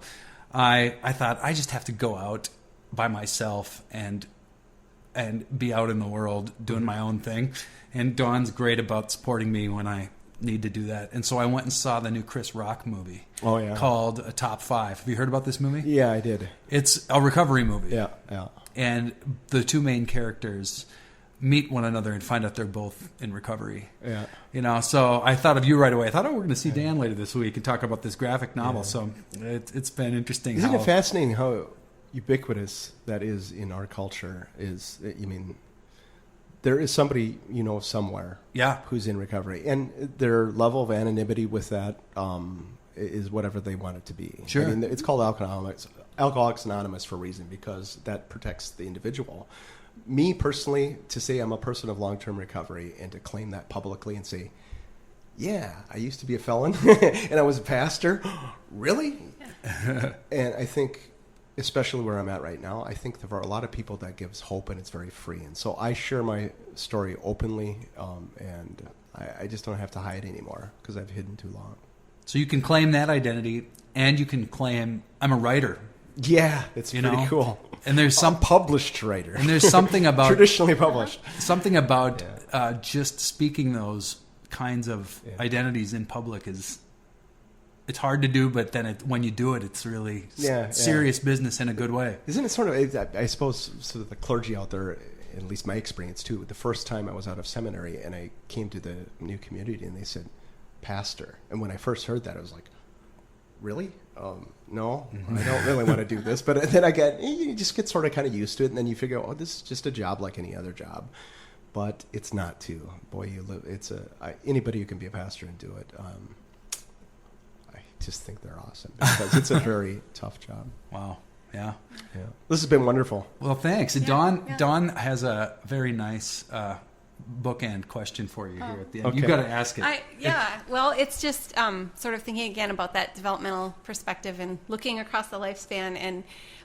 I thought I just have to go out by myself and be out in the world doing my own thing. And Dawn's great about supporting me when I need to do that. And so I went and saw the new Chris Rock movie called Top 5. Have you heard about this movie? Yeah, I did. It's a recovery movie. Yeah. And the two main characters meet one another and find out they're both in recovery. Yeah. So I thought of you right away. I thought, we're going to see Dan later this week and talk about this graphic novel. Yeah. So it's been interesting. Isn't it fascinating how ubiquitous that is in our culture? There is somebody somewhere who's in recovery, and their level of anonymity with that is whatever they want it to be. Sure. It's called Alcoholics Anonymous for a reason, because that protects the individual. Me personally, to say I'm a person of long-term recovery and to claim that publicly and say, yeah, I used to be a felon and I was a pastor. Really? Yeah. And I think, especially where I'm at right now, I think there are a lot of people that gives hope, and it's very free. And so I share my story openly, and I just don't have to hide anymore because I've hidden too long. So you can claim that identity, and you can claim I'm a writer. Yeah, it's pretty cool. And there's some published writer, and there's something about traditionally published. Something about just speaking those kinds of identities in public it's hard to do, but then when you do it, it's really serious business in a good way. Isn't it sort of? I suppose sort of the clergy out there, at least my experience too. The first time I was out of seminary and I came to the new community, and they said, "Pastor," and when I first heard that, I was like, "Really? No, I don't really want to do this." But then you just get sort of kind of used to it, and then you figure, oh, this is just a job like any other job. But it's not too. Boy, anybody who can be a pastor and do it. I just think they're awesome, because it's a very tough job. Wow. Yeah. This has been wonderful. Well, thanks. And Dawn has a very nice bookend question for you here at the end. Okay. You've got to ask it. Well, it's just sort of thinking again about that developmental perspective and looking across the lifespan.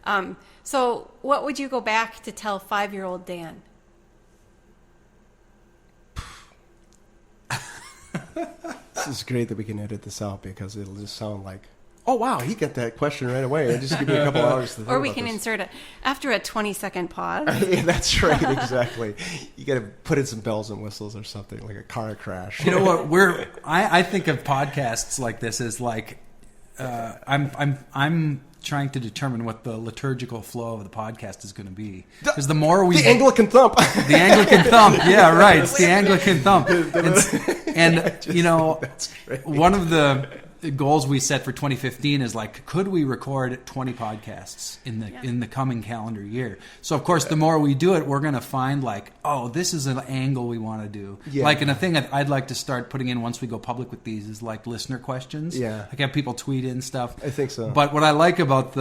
And so what would you go back to tell 5-year-old Dan? This is great that we can edit this out, because it'll just sound like, oh, wow, he got that question right away. And just give me a couple hours to think Or we about can this. insert it after a 20-second pause. Yeah, that's right, exactly. You got to put in some bells and whistles or something, like a car crash. You know what? I think of podcasts like this as like I'm trying to determine what the liturgical flow of the podcast is going to be. Because the more we... The Anglican thump. The Anglican thump. Yeah, right. It's the Anglican thump. And you know, one of the goals we set for 2015 is like, could we record 20 podcasts in the coming calendar year? So of course, the more we do it, we're going to find like, oh, this is an angle we want to do. Yeah. Like, and a thing that I'd like to start putting in once we go public with these is like listener questions. Yeah, like have people tweet in stuff. I think so. But what I like about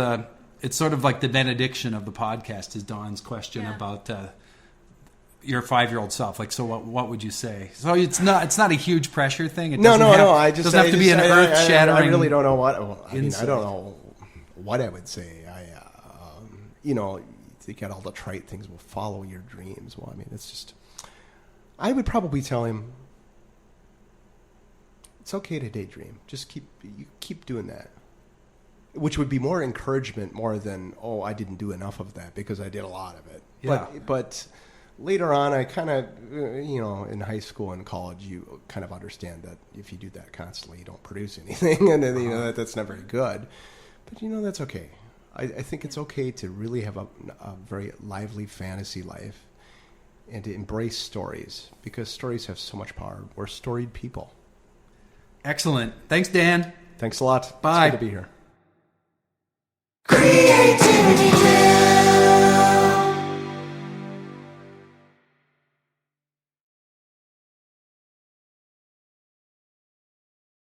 it's sort of like the benediction of the podcast is Dawn's question about your 5-year-old self. Like, so what would you say? So it's not a huge pressure thing. It doesn't doesn't have to be an earth shattering. I really don't know what. I mean, I don't know what I would say. You know, you get all the trite things. Will follow your dreams. Well, I mean, it's just. I would probably tell him, it's okay to daydream. Just keep doing that. Which would be more encouragement, more than I didn't do enough of that because I did a lot of it. Yeah. But later on, I kind of, in high school and college, you kind of understand that if you do that constantly, you don't produce anything, and then, that's not very good. But that's okay. I think it's okay to really have a very lively fantasy life, and to embrace stories because stories have so much power. We're storied people. Excellent. Thanks, Dan. Thanks a lot. Bye. It's good to be here. Creativity.